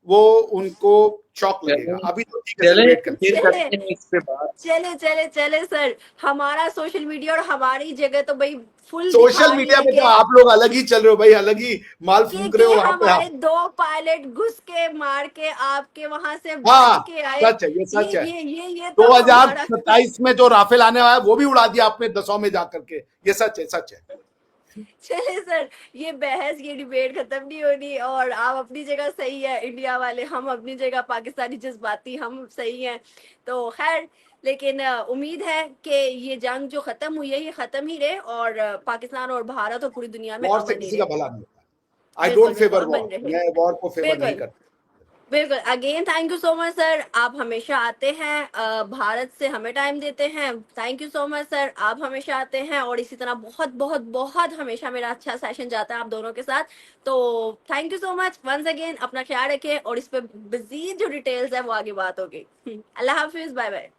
वो उनको शॉक लगेगा। अभी तो ठीक है, चले सेलिब्रेट करते फिर चले करते हैं इस पे बात। चले चले चले सर, हमारा सोशल मीडिया और हमारी जगह तो भाई फुल सोशल दिखा रही मीडिया है पे तो कि आप लोग अलग ही चल रहे हो भाई, अलग ही माल फूंक रहे हो वहां पे हमारे आप। 2 पायलट घुस के मार के आपके वहां से बच हाँ, के आए। सच है, ये सच है। ये तो हमारा 2027 में जो राफेल आने वाला है वो भी उड़ा दिया आपने 10 में जाकर के, ये सच है, सच है। चले सर, ये बहस, ये डिबेट खत्म नहीं होनी, और आप अपनी जगह सही है इंडिया वाले, हम अपनी जगह पाकिस्तानी जज्बाती हम सही हैं। तो खैर, लेकिन उम्मीद है कि ये जंग जो खत्म हुई है ये खत्म ही रहे, और पाकिस्तान और भारत और पूरी दुनिया में वॉर से अमन ही किसी का रहे। भला नहीं होता। आई बिल्कुल डोंट बिल्कुल फेवर अमन वॉर, रहे। मैं वॉर को फेवर नहीं बिल्कुल करता। बिल्कुल। Again thank you so much sir, आप हमेशा आते हैं, भारत से हमें टाइम देते हैं। Thank you so much sir, आप हमेशा आते हैं, और इसी तरह बहुत बहुत बहुत हमेशा मेरा अच्छा सेशन जाता है आप दोनों के साथ। तो thank you so much once again, अपना ख्याल रखें, और इस पे मजीद जो डिटेल्स है वो आगे बात होगी। अल्लाह हाफिज, बाय बाय।